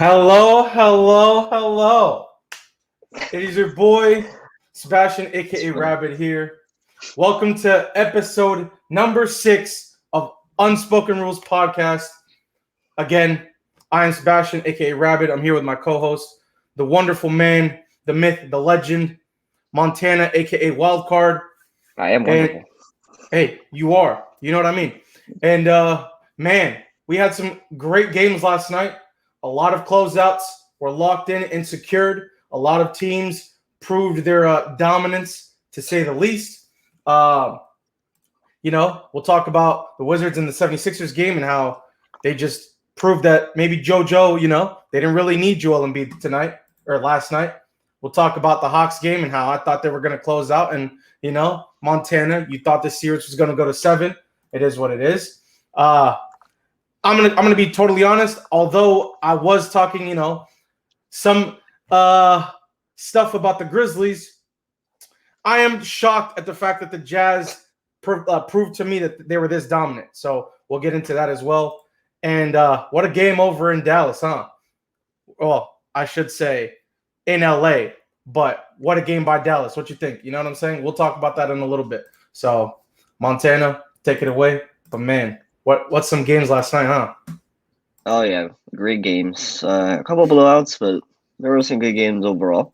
Hello, hello, hello. It is your boy, Sebastian, aka Rabbit here. Welcome to episode number 6 of Unspoken Rules podcast. Again, I am Sebastian, aka Rabbit. I'm here with my co-host, the wonderful man, the myth, the legend, Montana, aka Wildcard. I am wonderful. And hey, you are. You know what I mean? And man, we had some great games last night. A lot of closeouts were locked in and secured. A lot of teams proved their dominance, to say the least. We'll talk about the Wizards and the 76ers game and how they just proved that maybe JoJo, they didn't really need Joel Embiid tonight or last night. We'll talk about the Hawks game and how I thought they were going to close out. And, Montana, you thought this series was going to go to 7. It is what it is. I'm gonna be totally honest. Although I was talking, some stuff about the Grizzlies, I am shocked at the fact that the Jazz proved to me that they were this dominant. So we'll get into that as well. And what a game over in Dallas, huh? Well, I should say in LA, but what a game by Dallas. What you think? You know what I'm saying? We'll talk about that in a little bit. So Montana, take it away. But man, what's some games last night, huh? Oh yeah, great games. A couple blowouts, but there were some good games overall.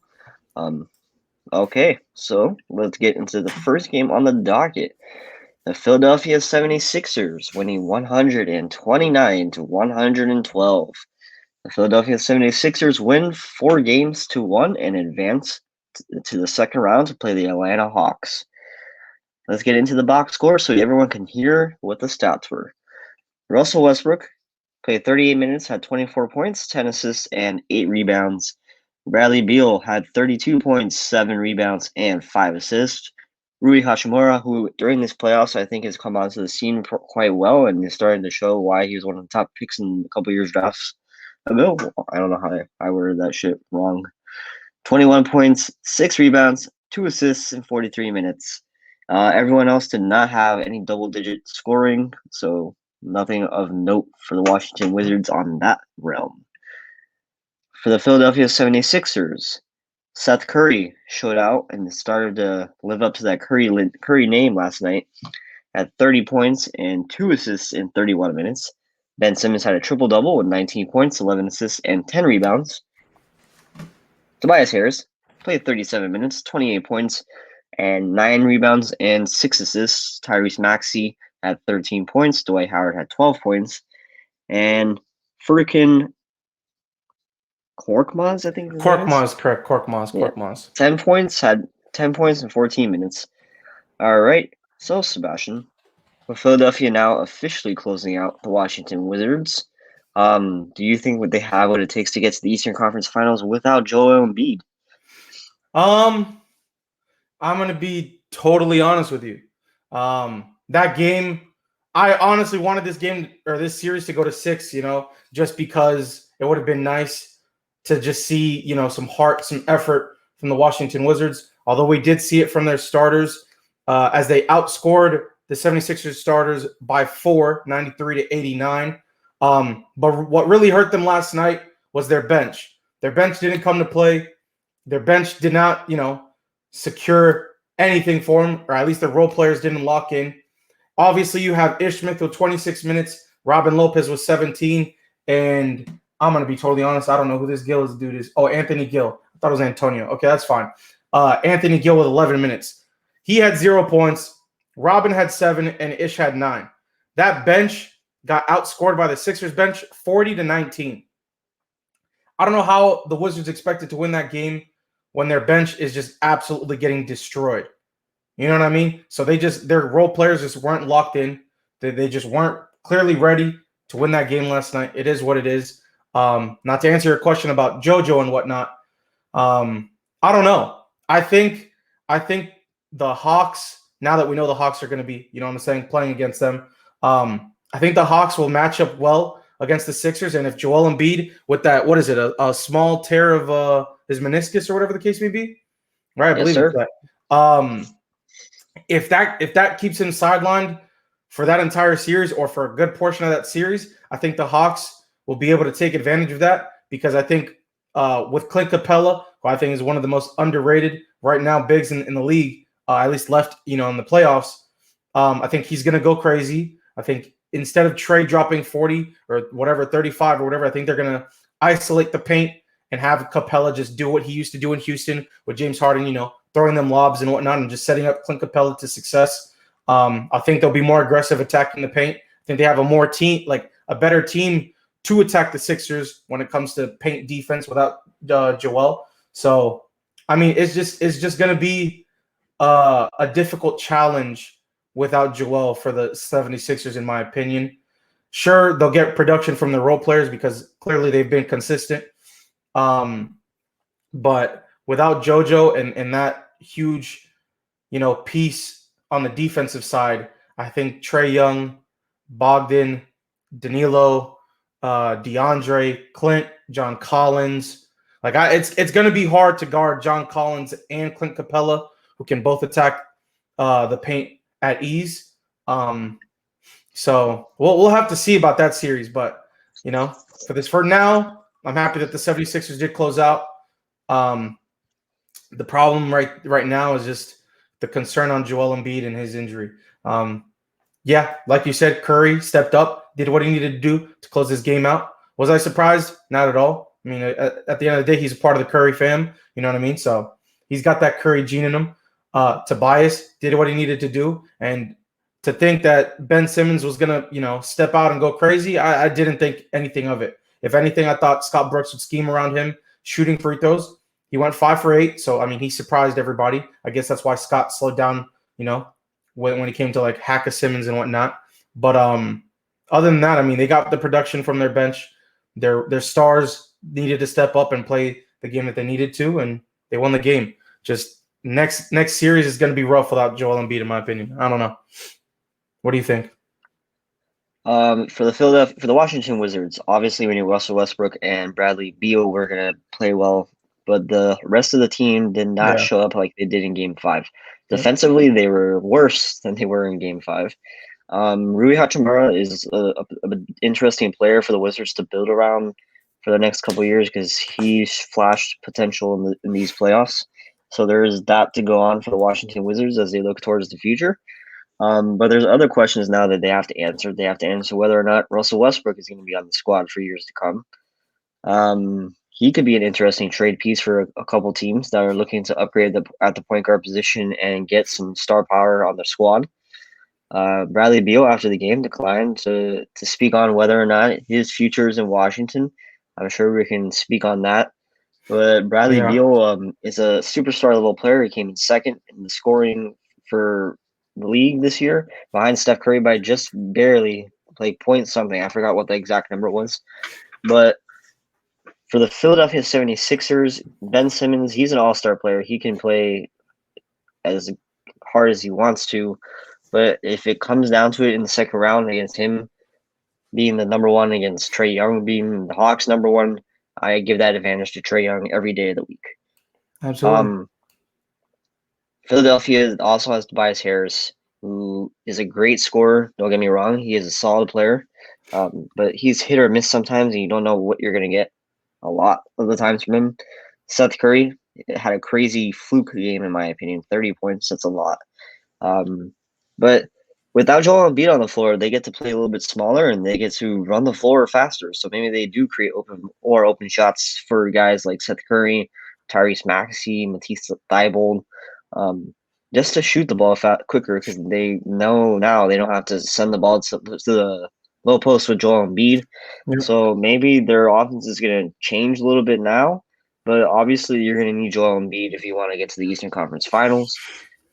Okay, so let's get into the first game on the docket. The Philadelphia 76ers winning 129 to 112. The Philadelphia 76ers win 4-1 and advance to the second round to play the Atlanta Hawks. Let's get into the box score so everyone can hear what the stats were. Russell Westbrook played 38 minutes, had 24 points, 10 assists, and 8 rebounds. Bradley Beal had 32 points, 7 rebounds, and 5 assists. Rui Hachimura, who during this playoffs I think has come onto the scene quite well and is starting to show why he was one of the top picks in a couple years drafts ago. I don't know how I worded that shit wrong. 21 points, 6 rebounds, 2 assists in 43 minutes. Everyone else did not have any double-digit scoring, so nothing of note for the Washington Wizards on that realm. For the Philadelphia 76ers, Seth Curry showed out and started to live up to that Curry name last night at 30 points and 2 assists in 31 minutes. Ben Simmons had a triple-double with 19 points, 11 assists, and 10 rebounds. Tobias Harris played 37 minutes, 28 points, and 9 rebounds and 6 assists. Tyrese Maxey had 13 points. Dwight Howard had 12 points. And Furkan Korkmaz, I think. Korkmaz, correct. Korkmaz. 10 points, had 10 points in 14 minutes. All right. So, Sebastian, with Philadelphia now officially closing out the Washington Wizards, do you think they have what it takes to get to the Eastern Conference Finals without Joel Embiid? I'm going to be totally honest with you. That game, I honestly wanted this game or this series to go to 6, just because it would have been nice to just see, some heart, some effort from the Washington Wizards. Although we did see it from their starters as they outscored the 76ers starters by 4, 93 to 89. But what really hurt them last night was their bench. Their bench didn't come to play. Their bench did not, secure anything for them, or at least the role players didn't lock in. Obviously, you have Ish Smith with 26 minutes, Robin Lopez with 17, and I'm going to be totally honest, I don't know who this dude is. Oh, Anthony Gill. I thought it was Antonio. Okay, that's fine. Anthony Gill with 11 minutes. He had 0 points. Robin had 7, and Ish had 9. That bench got outscored by the Sixers bench 40 to 19. I don't know how the Wizards expected to win that game when their bench is just absolutely getting destroyed. You know what I mean? So their role players just weren't locked in. They just weren't clearly ready to win that game last night. It is what it is. Not to answer your question about JoJo and whatnot. I don't know. I think the Hawks, now that we know the Hawks are going to be, playing against them, I think the Hawks will match up well against the Sixers. And if Joel Embiid with that, what is it, a small tear of his meniscus or whatever the case may be, right? I believe it's that. If that keeps him sidelined for that entire series or for a good portion of that series, I think the Hawks will be able to take advantage of that because I think with Clint Capella, who I think is one of the most underrated right now bigs in the league, at least left, in the playoffs, I think he's going to go crazy. I think instead of Trey dropping 40 or whatever, 35 or whatever, I think they're going to isolate the paint and have Capella just do what he used to do in Houston with James Harden, throwing them lobs and whatnot and just setting up Clint Capella to success. I think they'll be more aggressive attacking the paint. I think they have a better team to attack the Sixers when it comes to paint defense without Joel. So, I mean, it's just going to be a difficult challenge without Joel for the 76ers, in my opinion. Sure, they'll get production from the role players because clearly they've been consistent. But without JoJo and that huge, piece on the defensive side, I think Trae Young, Bogdan, Danilo, DeAndre, Clint, John Collins. It's going to be hard to guard John Collins and Clint Capella, who can both attack the paint at ease. So we'll have to see about that series. But, for now, I'm happy that the 76ers did close out. The problem right now is just the concern on Joel Embiid and his injury. Yeah, like you said, Curry stepped up, did what he needed to do to close this game out. Was I surprised? Not at all. I mean, at the end of the day, he's a part of the Curry fam. You know what I mean? So he's got that Curry gene in him. Tobias did what he needed to do. And to think that Ben Simmons was going to, step out and go crazy, I didn't think anything of it. If anything, I thought Scott Brooks would scheme around him, shooting free throws. He went 5 for 8. So, I mean, he surprised everybody. I guess that's why Scott slowed down, when he came to hack a Simmons and whatnot. But other than that, I mean, they got the production from their bench. Their stars needed to step up and play the game that they needed to, and they won the game. Just next series is going to be rough without Joel Embiid, in my opinion. I don't know. What do you think? For the Washington Wizards, obviously we knew Russell Westbrook and Bradley Beal were gonna play well, but the rest of the team did not show up like they did in Game 5. Defensively, they were worse than they were in Game 5. Rui Hachimura is an interesting player for the Wizards to build around for the next couple of years because he's flashed potential in these playoffs. So there's that to go on for the Washington Wizards as they look towards the future. But there's other questions now that they have to answer. They have to answer whether or not Russell Westbrook is going to be on the squad for years to come. He could be an interesting trade piece for a couple teams that are looking to upgrade at the point guard position and get some star power on their squad. Bradley Beal, after the game, declined to speak on whether or not his future is in Washington. I'm sure we can speak on that. But Bradley Beal is a superstar level player. He came in second in the scoring for the league this year, behind Steph Curry by just barely, point something. I forgot what the exact number was. But for the Philadelphia 76ers, Ben Simmons, he's an all-star player. He can play as hard as he wants to. But if it comes down to it in the second round against him being the number one against Trae Young being the Hawks number one, I give that advantage to Trae Young every day of the week. Absolutely. Philadelphia also has Tobias Harris, who is a great scorer. Don't get me wrong. He is a solid player. But he's hit or miss sometimes, and you don't know what you're going to get a lot of the times from him. Seth Curry had a crazy fluke game, in my opinion. 30 points, that's a lot. But without Joel Embiid on the floor, they get to play a little bit smaller, and they get to run the floor faster. So maybe they do create open shots for guys like Seth Curry, Tyrese Maxey, Matisse Thybulle, just to shoot the ball quicker because they know now they don't have to send the ball to the low post with Joel Embiid. Yep. So maybe their offense is going to change a little bit now, but obviously you're going to need Joel Embiid if you want to get to the Eastern Conference Finals.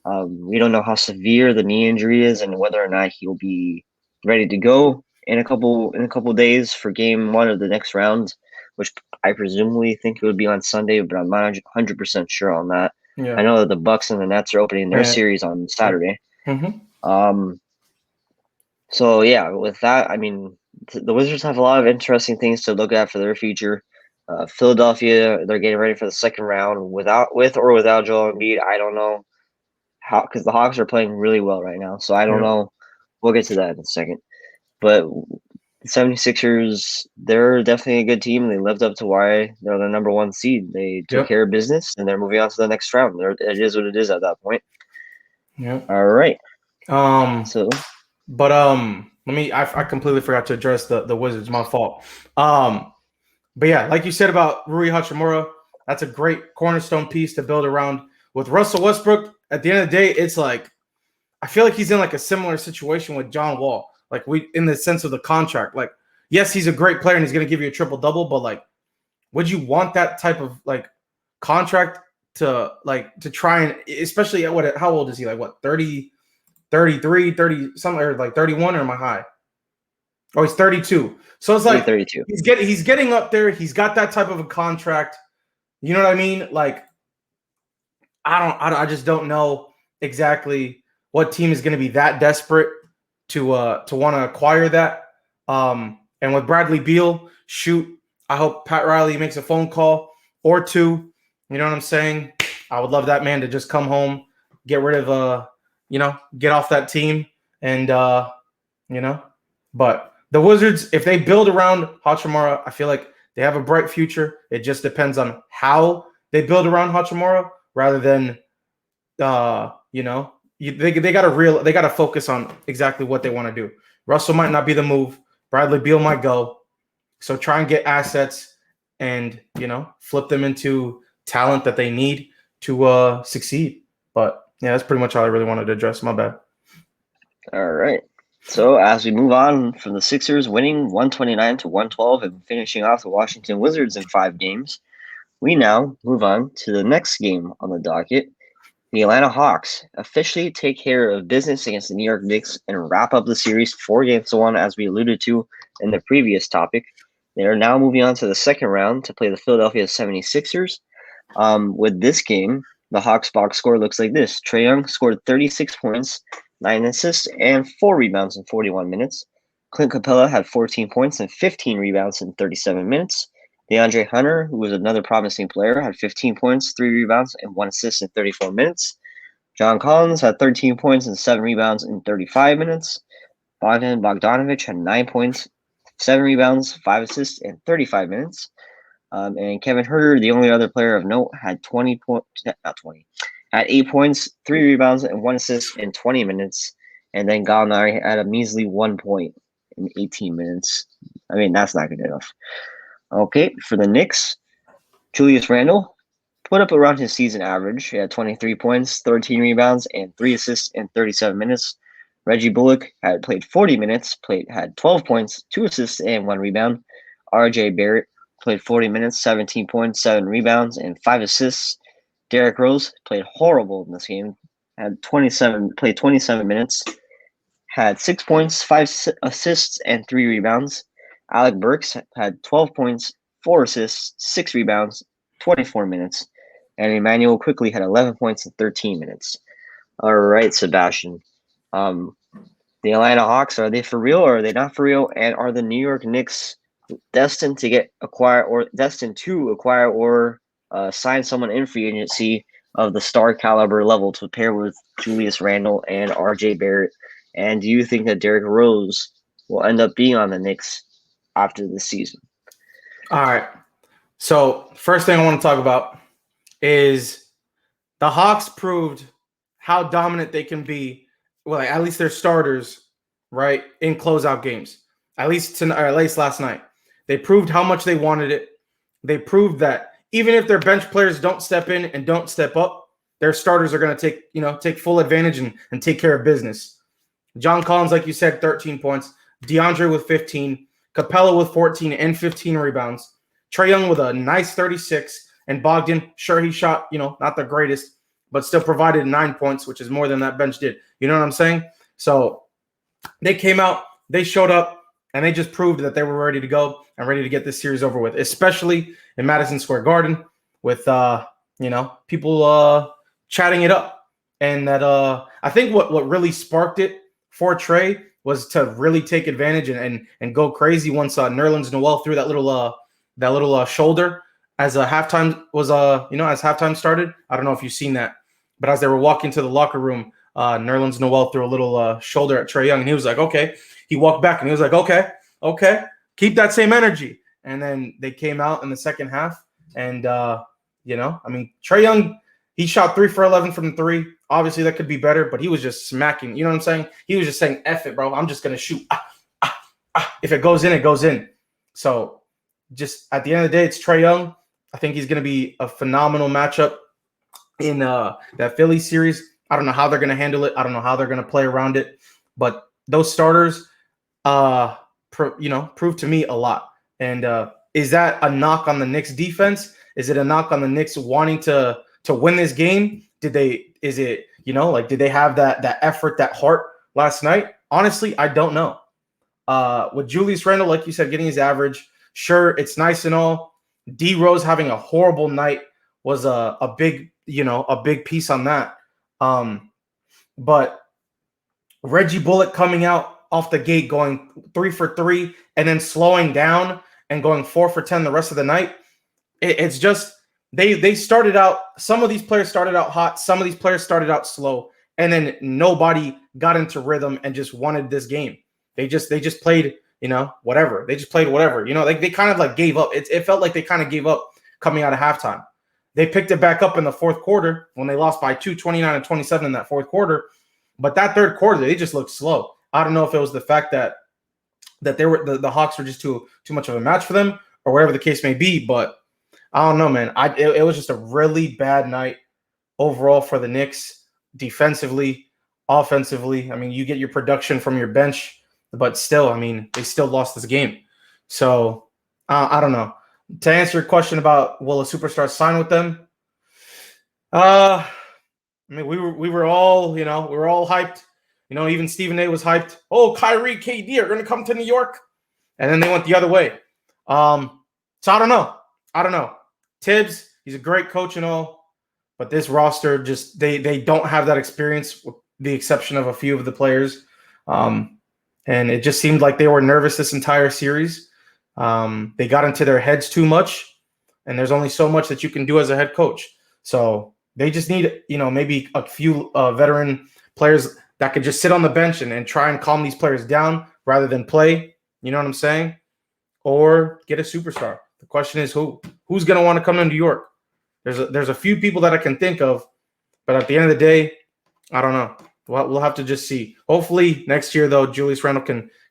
We don't know how severe the knee injury is and whether or not he'll be ready to go in a couple days for Game 1 of the next round, which I presumably think it would be on Sunday, but I'm not 100% sure on that. Yeah. I know that the Bucks and the Nets are opening their series on Saturday. Mm-hmm. So yeah, with that, I mean, the Wizards have a lot of interesting things to look at for their future. Philadelphia, they're getting ready for the second round with or without Joel Embiid. I don't know how, because the Hawks are playing really well right now. So I don't know. We'll get to that in a second. But The 76ers, they're definitely a good team. They lived up to why they're the number one seed. They took Yep. care of business, and they're moving on to the next round. It is what it is at that point. Yep. All right. Um, So, but I completely forgot to address the Wizards. My fault. But yeah, like you said about Rui Hachimura, that's a great cornerstone piece to build around. With Russell Westbrook, at the end of the day, it's like I feel like he's in like a similar situation with John Wall. Like we in the sense of the contract. Like, yes, he's a great player and he's gonna give you a triple double, but like, would you want that type of like contract to try and especially at what how old is he? Like what, 30, 33, 30 something, or like 31, or am I high? Oh, he's 32. So it's like 32. he's getting up there. He's got that type of a contract. You know what I mean? Like I just don't know exactly what team is going to be that desperate to want to acquire that. And with Bradley Beal, shoot, I hope Pat Riley makes a phone call or two. You know what I'm saying? I would love that man to just come home, get rid of get off that team, and But the Wizards, if they build around Hachimura, I feel like they have a bright future. It just depends on how they build around Hachimura rather than they got to focus on exactly what they want to do. Russell might not be the move. Bradley Beal might go. So try and get assets and flip them into talent that they need to succeed. But yeah, that's pretty much all I really wanted to address. My bad. All right. So as we move on from the Sixers winning 129 to 112 and finishing off the Washington Wizards in 5 games, we now move on to the next game on the docket. The Atlanta Hawks officially take care of business against the New York Knicks and wrap up the series 4-1, as we alluded to in the previous topic. They are now moving on to the second round to play the Philadelphia 76ers. With this game, the Hawks box score looks like this. Trae Young scored 36 points, 9 assists, and 4 rebounds in 41 minutes. Clint Capella had 14 points and 15 rebounds in 37 minutes. DeAndre Hunter, who was another promising player, had 15 points, 3 rebounds, and 1 assist in 34 minutes. John Collins had 13 points and 7 rebounds in 35 minutes. Bogdan Bogdanovic had 9 points, 7 rebounds, 5 assists in 35 minutes. And Kevin Huerter, the only other player of note, had 20 points, not 20, had 8 points, 3 rebounds, and 1 assist in 20 minutes. And then Gallinari had a measly 1 point in 18 minutes. I mean, that's not good enough. Okay, for the Knicks, Julius Randle put up around his season average. He had 23 points, 13 rebounds, and 3 assists in 37 minutes. Reggie Bullock had played 40 minutes, had 12 points, 2 assists, and 1 rebound. R.J. Barrett played 40 minutes, 17 points, 7 rebounds, and 5 assists. Derrick Rose played horrible in this game. Played 27 minutes, had 6 points, 5 assists, and 3 rebounds. Alec Burks had 12 points, 4 assists, 6 rebounds, 24 minutes. And Emmanuel quickly had 11 points in 13 minutes. All right, Sebastian. The Atlanta Hawks, are they for real or are they not for real? And are the New York Knicks destined to acquire or sign someone in free agency of the star caliber level to pair with Julius Randle and R.J. Barrett? And do you think that Derrick Rose will end up being on the Knicks after this season? All right. So first thing I want to talk about is the Hawks proved how dominant they can be. Well, at least their starters, right, in closeout games. At least tonight, or at least last night, they proved how much they wanted it. They proved that even if their bench players don't step in and don't step up, their starters are going to take full advantage and take care of business. John Collins, like you said, 13 points. DeAndre with 15. Capella with 14 and 15 rebounds. Trae Young with a nice 36. And Bogdan, sure, he shot, not the greatest, but still provided 9 points, which is more than that bench did. You know what I'm saying? So they came out, they showed up, and they just proved that they were ready to go and ready to get this series over with, especially in Madison Square Garden with, people chatting it up. And that I think what really sparked it for Trae was to really take advantage and go crazy once Nerlens Noel threw that little shoulder as a halftime was as halftime started. I don't know if you've seen that, but as they were walking to the locker room, Nerlens Noel threw a little shoulder at Trae Young, and he was like, okay. He walked back and he was like, okay. Okay, keep that same energy. And then they came out in the second half, and I mean, Trae Young, he shot 3 for 11 from the three. Obviously, that could be better, but he was just smacking. You know what I'm saying? He was just saying, "F it, bro. I'm just gonna shoot. If it goes in, it goes in." So, just at the end of the day, it's Trae Young. I think he's gonna be a phenomenal matchup in that Philly series. I don't know how they're gonna handle it. I don't know how they're gonna play around it, but those starters proved to me a lot. And is that a knock on the Knicks defense? Is it a knock on the Knicks wanting to win this game? Did they have that effort, that heart last night? Honestly, I don't know. With Julius Randle, like you said, getting his average, sure, it's nice and all. D Rose having a horrible night was a big piece on that. But Reggie Bullock coming out off the gate, going 3 for 3, and then slowing down and going 4 for 10 the rest of the night. It's just they started out. Some of these players started out hot. Some of these players started out slow, and then nobody got into rhythm and just wanted this game. They just played, whatever. They just played whatever. They kind of like gave up. It felt like they kind of gave up coming out of halftime. They picked it back up in the fourth quarter when they lost by 29 and 27 in that fourth quarter. But that third quarter, they just looked slow. I don't know if it was the fact that the Hawks were just too much of a match for them, or whatever the case may be. But I don't know, man. It was just a really bad night overall for the Knicks, defensively, offensively. I mean, you get your production from your bench, but still, I mean, they still lost this game. So I don't know. To answer your question about will a superstar sign with them, I mean, we were all, we were all hyped. Even Stephen A was hyped. Oh, Kyrie, KD are going to come to New York, and then they went the other way. So I don't know. Tibbs, he's a great coach and all, but this roster just they don't have that experience, with the exception of a few of the players. And it just seemed like they were nervous this entire series. They got into their heads too much, and there's only so much that you can do as a head coach. So they just need, maybe a few veteran players that could just sit on the bench and try and calm these players down rather than play. You know what I'm saying? Or get a superstar. The question is who's going to want to come to New York? There's a few people that I can think of, but at the end of the day, I don't know. We'll have to just see. Hopefully next year, though, Julius Randle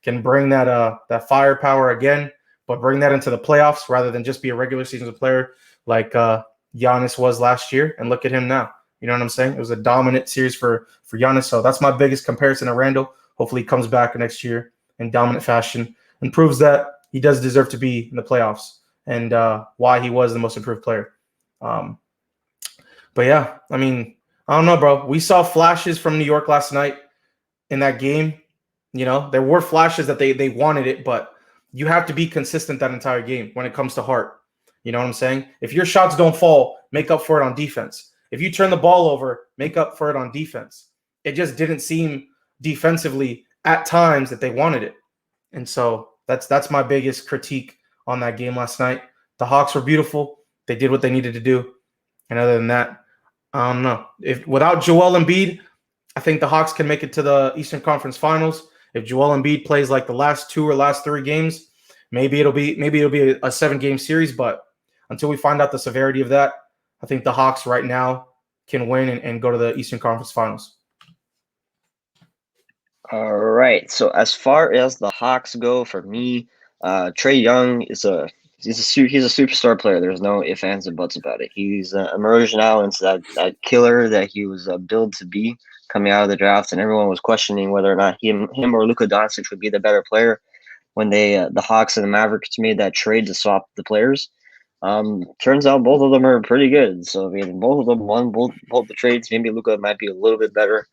can bring that firepower again, but bring that into the playoffs rather than just be a regular season player like Giannis was last year. And look at him now. You know what I'm saying? It was a dominant series for Giannis. So that's my biggest comparison to Randle. Hopefully he comes back next year in dominant fashion and proves that he does deserve to be in the playoffs and why he was the most improved player. But yeah, I mean, I don't know, bro. We saw flashes from New York last night in that game. There were flashes that they wanted it, but you have to be consistent that entire game when it comes to heart. You know what I'm saying? If your shots don't fall, make up for it on defense. If you turn the ball over, make up for it on defense. It just didn't seem defensively at times that they wanted it. And so that's my biggest critique on that game last night. The Hawks were beautiful. They did what they needed to do. And other than that, I don't know. If without Joel Embiid, I think the Hawks can make it to the Eastern Conference Finals. If Joel Embiid plays like the last 2 or last 3 games, maybe it'll be a 7-game series. But until we find out the severity of that, I think the Hawks right now can win and go to the Eastern Conference Finals. All right. So as far as the Hawks go, for me, Trae Young is he's a superstar player. There's no ifs, ands, and buts about it. He's emerged now into that killer that he was billed to be coming out of the draft, and everyone was questioning whether or not him or Luka Doncic would be the better player when the Hawks and the Mavericks made that trade to swap the players. Turns out both of them are pretty good. So I mean, both of them won both the trades. Maybe Luka might be a little bit better.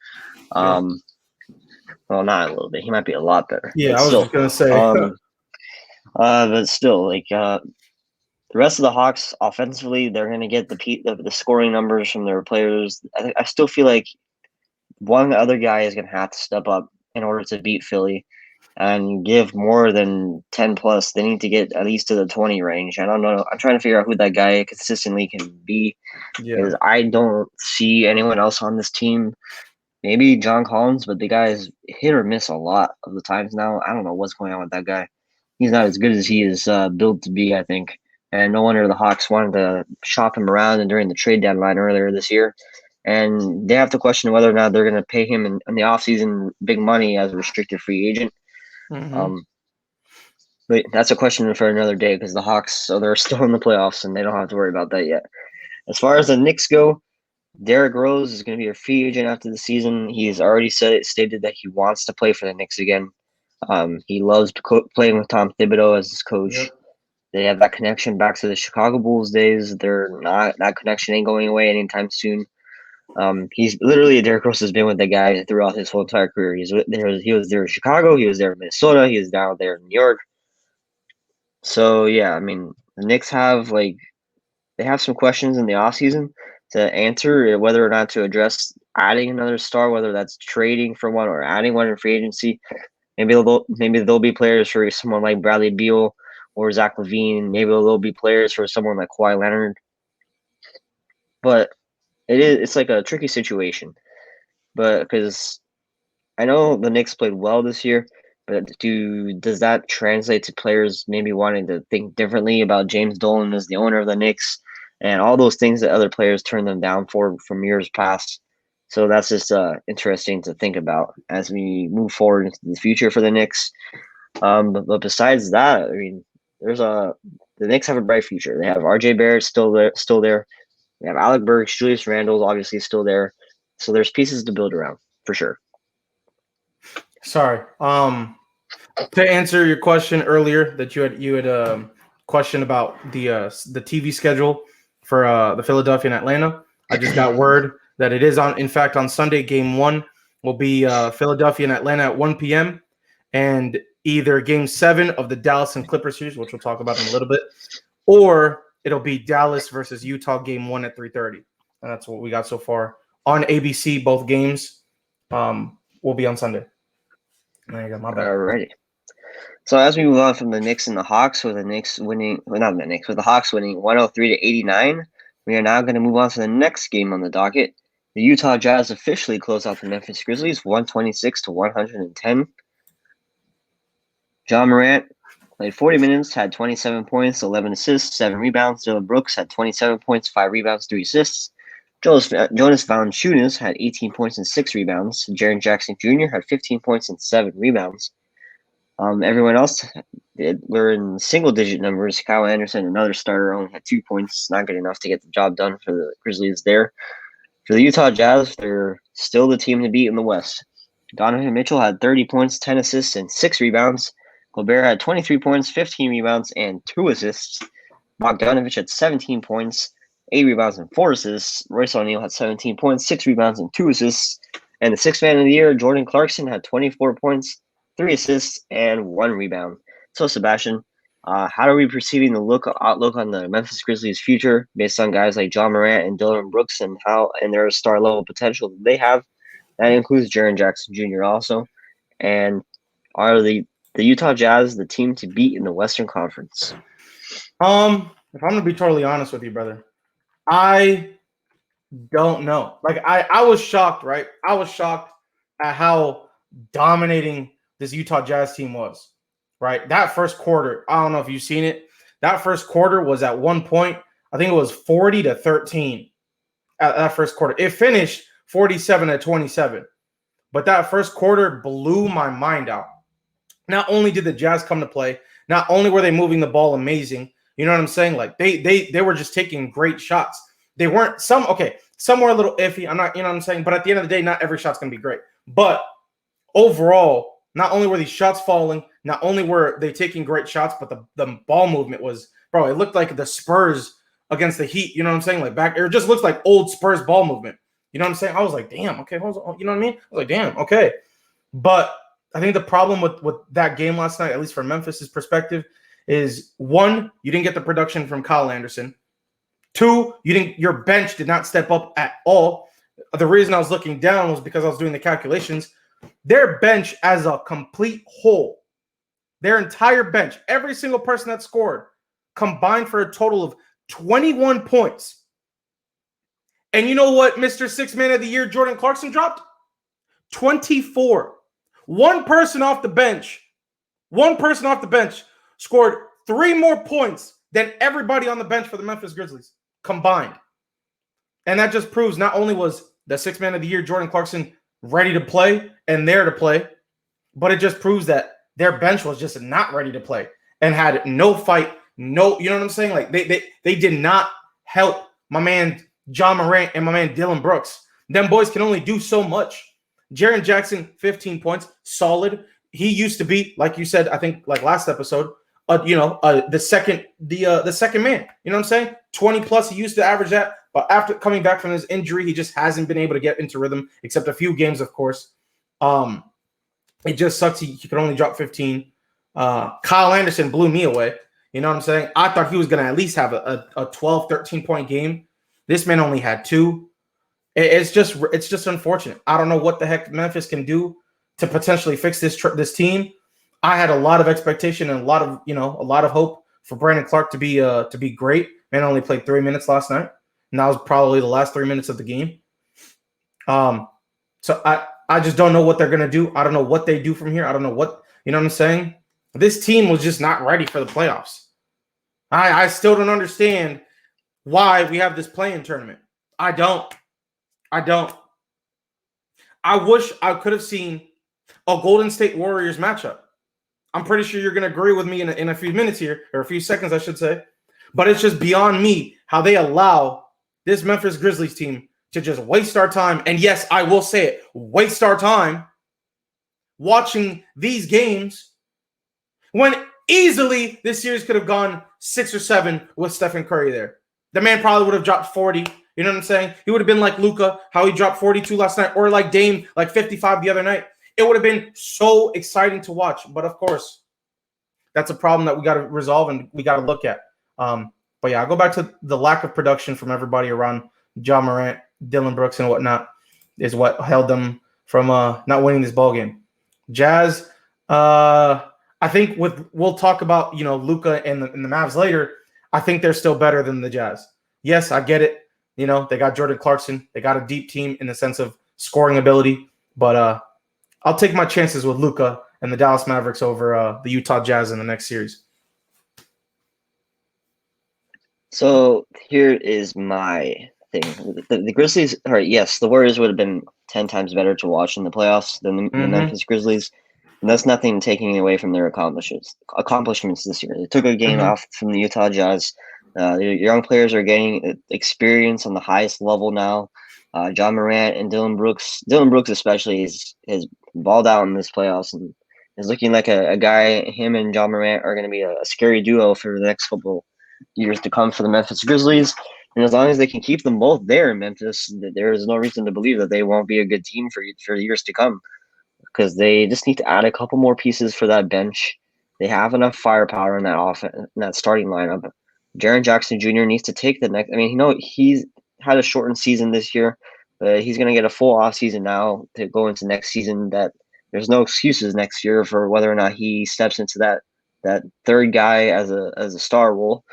Well, not a little bit. He might be a lot better. Yeah, I was just gonna say. But still, like the rest of the Hawks offensively, they're gonna get the scoring numbers from their players. I still feel like one other guy is gonna have to step up in order to beat Philly and give more than 10 plus. They need to get at least to the 20 range. I don't know. I'm trying to figure out who that guy consistently can be. Yeah. Because I don't see anyone else on this team. Maybe John Collins, but the guy is hit or miss a lot of the times now. I don't know what's going on with that guy. he's not as good as he is built to be, I think. And no wonder the Hawks wanted to shop him around and during the trade deadline earlier this year. And they have to question whether or not they're going to pay him in the offseason big money as a restricted free agent. Mm-hmm. But that's a question for another day because the Hawks, so they're still in the playoffs and they don't have to worry about that yet. As far as the Knicks go, Derrick Rose is going to be a free agent after the season. He's already stated that he wants to play for the Knicks again. He loves playing with Tom Thibodeau as his coach. Yep. They have that connection back to the Chicago Bulls days. That connection ain't going away anytime soon. He's literally Derrick Rose has been with the guy throughout his whole entire career. He was there in Chicago. He was there in Minnesota. He was down there in New York. So yeah, I mean the Knicks they have some questions in the offseason to answer whether or not to address adding another star, whether that's trading for one or adding one in free agency. Maybe there'll be players for someone like Bradley Beal or Zach LaVine. Maybe there'll be players for someone like Kawhi Leonard. But it's like a tricky situation. But because I know the Knicks played well this year, but does that translate to players maybe wanting to think differently about James Dolan as the owner of the Knicks and all those things that other players turned them down for from years past? So that's just interesting to think about as we move forward into the future for the Knicks. But besides that, I mean, the Knicks have a bright future. They have R.J. Barrett still there. They have Alec Burks, Julius Randle obviously still there. So there's pieces to build around for sure. Sorry. To answer your question earlier that you had question about the TV schedule for the Philadelphia and Atlanta. I just got word that it is in fact on Sunday. Game 1 will be Philadelphia and Atlanta at 1 p.m. and either Game 7 of the Dallas and Clippers series, which we'll talk about in a little bit, or it'll be Dallas versus Utah Game 1 at 3:30. And that's what we got so far on ABC. Both games will be on Sunday. There you go. My bad. Alrighty. So as we move on from the Knicks and the Hawks, with the Knicks winning, well, not the Knicks, with the Hawks winning 103-89, we are now going to move on to the next game on the docket. The Utah Jazz officially close out the Memphis Grizzlies 126-110. John Morant played 40 minutes, had 27 points, 11 assists, 7 rebounds. Dillon Brooks had 27 points, 5 rebounds, 3 assists. Jonas Valanciunas had 18 points and 6 rebounds. Jaren Jackson Jr. had 15 points and 7 rebounds. Everyone else were in single-digit numbers. Kyle Anderson, another starter, only had 2 points. Not good enough to get the job done for the Grizzlies there. For the Utah Jazz, they're still the team to beat in the West. Donovan Mitchell had 30 points, 10 assists, and 6 rebounds. Gobert had 23 points, 15 rebounds, and 2 assists. Bogdanovich had 17 points, 8 rebounds, and 4 assists. Royce O'Neal had 17 points, 6 rebounds, and 2 assists. And the sixth man of the year, Jordan Clarkson, had 24 points, 3 assists, and 1 rebound. So, Sebastian, how are we perceiving the outlook on the Memphis Grizzlies' future based on guys like John Morant and Dillon Brooks and their star level potential that they have? That includes Jaren Jackson Jr. also. And are the Utah Jazz the team to beat in the Western Conference? If I'm gonna be totally honest with you, brother, I don't know. Like I was shocked, right? I was shocked at how dominating this Utah Jazz team was, right? That first quarter, I don't know if you've seen it. That first quarter was at one point, I think it was 40-13 at that first quarter. It finished 47-27. But that first quarter blew my mind out. Not only did the Jazz come to play, not only were they moving the ball amazing, you know what I'm saying? Like they were just taking great shots. They weren't some were a little iffy. I'm not, you know what I'm saying? But at the end of the day, not every shot's gonna be great. But overall, not only were these shots falling, not only were they taking great shots, but the ball movement was, bro, it looked like the Spurs against the Heat, you know what I'm saying? Like back, it just looks like old Spurs ball movement. You know what I'm saying? I was like, damn, okay, you know what I mean? I was like, damn, okay. But I think the problem with that game last night, at least from Memphis's perspective, is 1, you didn't get the production from Kyle Anderson. 2, your bench did not step up at all. The reason I was looking down was because I was doing the calculations. Their bench as a complete whole, their entire bench, every single person that scored, combined for a total of 21 points. And you know what, Mr. Sixth Man of the Year, Jordan Clarkson dropped? 24. One person off the bench scored 3 more points than everybody on the bench for the Memphis Grizzlies combined. And that just proves not only was the 6th man of the year, Jordan Clarkson, ready to play and there to play, but it just proves that their bench was just not ready to play and had no fight, no, you know what I'm saying? Like they did not help my man John Morant and my man Dylan Brooks. Them boys can only do so much. Jaren Jackson, 15 points, solid. He used to be, like you said, I think like last episode, the second man. You know what I'm saying? 20 plus. He used to average that, but after coming back from his injury, he just hasn't been able to get into rhythm, except a few games, of course. It just sucks. He could only drop 15. Kyle Anderson blew me away. You know what I'm saying? I thought he was going to at least have a 12, 13-point game. This man only had 2. It's just unfortunate. I don't know what the heck Memphis can do to potentially fix this team. I had a lot of expectation and a lot of hope for Brandon Clark to be great. Man only played 3 minutes last night, and that was probably the last 3 minutes of the game. So I just don't know what they're gonna do. I don't know what they do from here. I don't know what, you know what I'm saying? This team was just not ready for the playoffs. I still don't understand why we have this play-in tournament. I don't. I wish I could have seen a Golden State Warriors matchup. I'm pretty sure you're going to agree with me in a few minutes here, or a few seconds, I should say. But it's just beyond me how they allow this Memphis Grizzlies team to just waste our time. And yes, I will say it, waste our time watching these games when easily this series could have gone 6 or 7 with Stephen Curry there. The man probably would have dropped 40. You know what I'm saying? He would have been like Luka, how he dropped 42 last night, or like Dame, like 55 the other night. It would have been so exciting to watch. But of course, that's a problem that we got to resolve and we got to look at. But yeah, I'll go back to the lack of production from everybody around John Morant, Dylan Brooks, and whatnot is what held them from not winning this ball game. Jazz, I think we'll talk about Luka and the Mavs later. I think they're still better than the Jazz. Yes, I get it. They got Jordan Clarkson. They got a deep team in the sense of scoring ability. But I'll take my chances with Luka and the Dallas Mavericks over the Utah Jazz in the next series. So here is my thing. The Grizzlies, all right, yes, the Warriors would have been 10 times better to watch in the playoffs than the Memphis Grizzlies. And that's nothing taking away from their accomplishments this year. They took a game off from the Utah Jazz. Young players are getting experience on the highest level now. John Morant and Dylan Brooks especially has balled out in this playoffs and is looking like a guy. Him and John Morant are going to be a scary duo for the next couple years to come for the Memphis Grizzlies. And as long as they can keep them both there in Memphis, there is no reason to believe that they won't be a good team for years to come, because they just need to add a couple more pieces for that bench. They have enough firepower in that offense, in that starting lineup. Jaren Jackson Jr. needs to take the next. I mean, he's had a shortened season this year, but he's going to get a full off season now to go into next season. That there's no excuses next year for whether or not he steps into that third guy as a star role.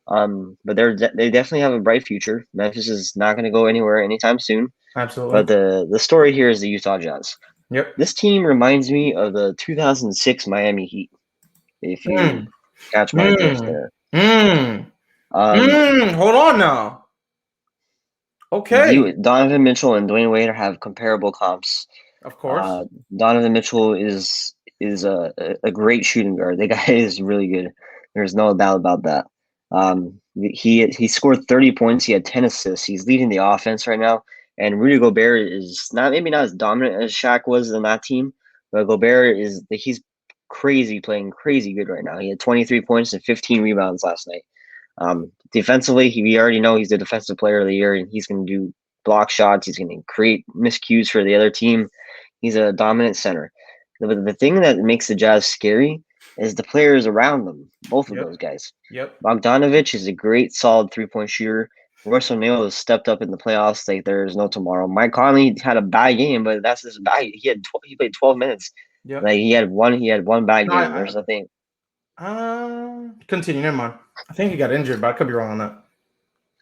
But they definitely have a bright future. Memphis is not going to go anywhere anytime soon. Absolutely. But the story here is the Utah Jazz. Yep. This team reminds me of the 2006 Miami Heat. If you catch my drift there. Hold on now. Okay. Donovan Mitchell and Dwayne Wade have comparable comps. Of course. Donovan Mitchell is a great shooting guard. The guy is really good. There's no doubt about that. He scored 30 points. He had 10 assists. He's leading the offense right now. And Rudy Gobert is maybe not as dominant as Shaq was in that team, but Gobert he's playing crazy good right now. He had 23 points and 15 rebounds last night. Defensively, we already know he's the defensive player of the year, and he's going to do block shots. He's going to create miscues for the other team. He's a dominant center. The thing that makes the Jazz scary is the players around them, both of those guys. Yep. Bogdanovich is a great, solid three-point shooter. Royce O'Neal has stepped up in the playoffs like there's no tomorrow. Mike Conley had a bad game, but that's his bad. He played 12 minutes. Yep. Like he had one bad game. There's nothing. Continue. Never mind. I think he got injured, but I could be wrong on that.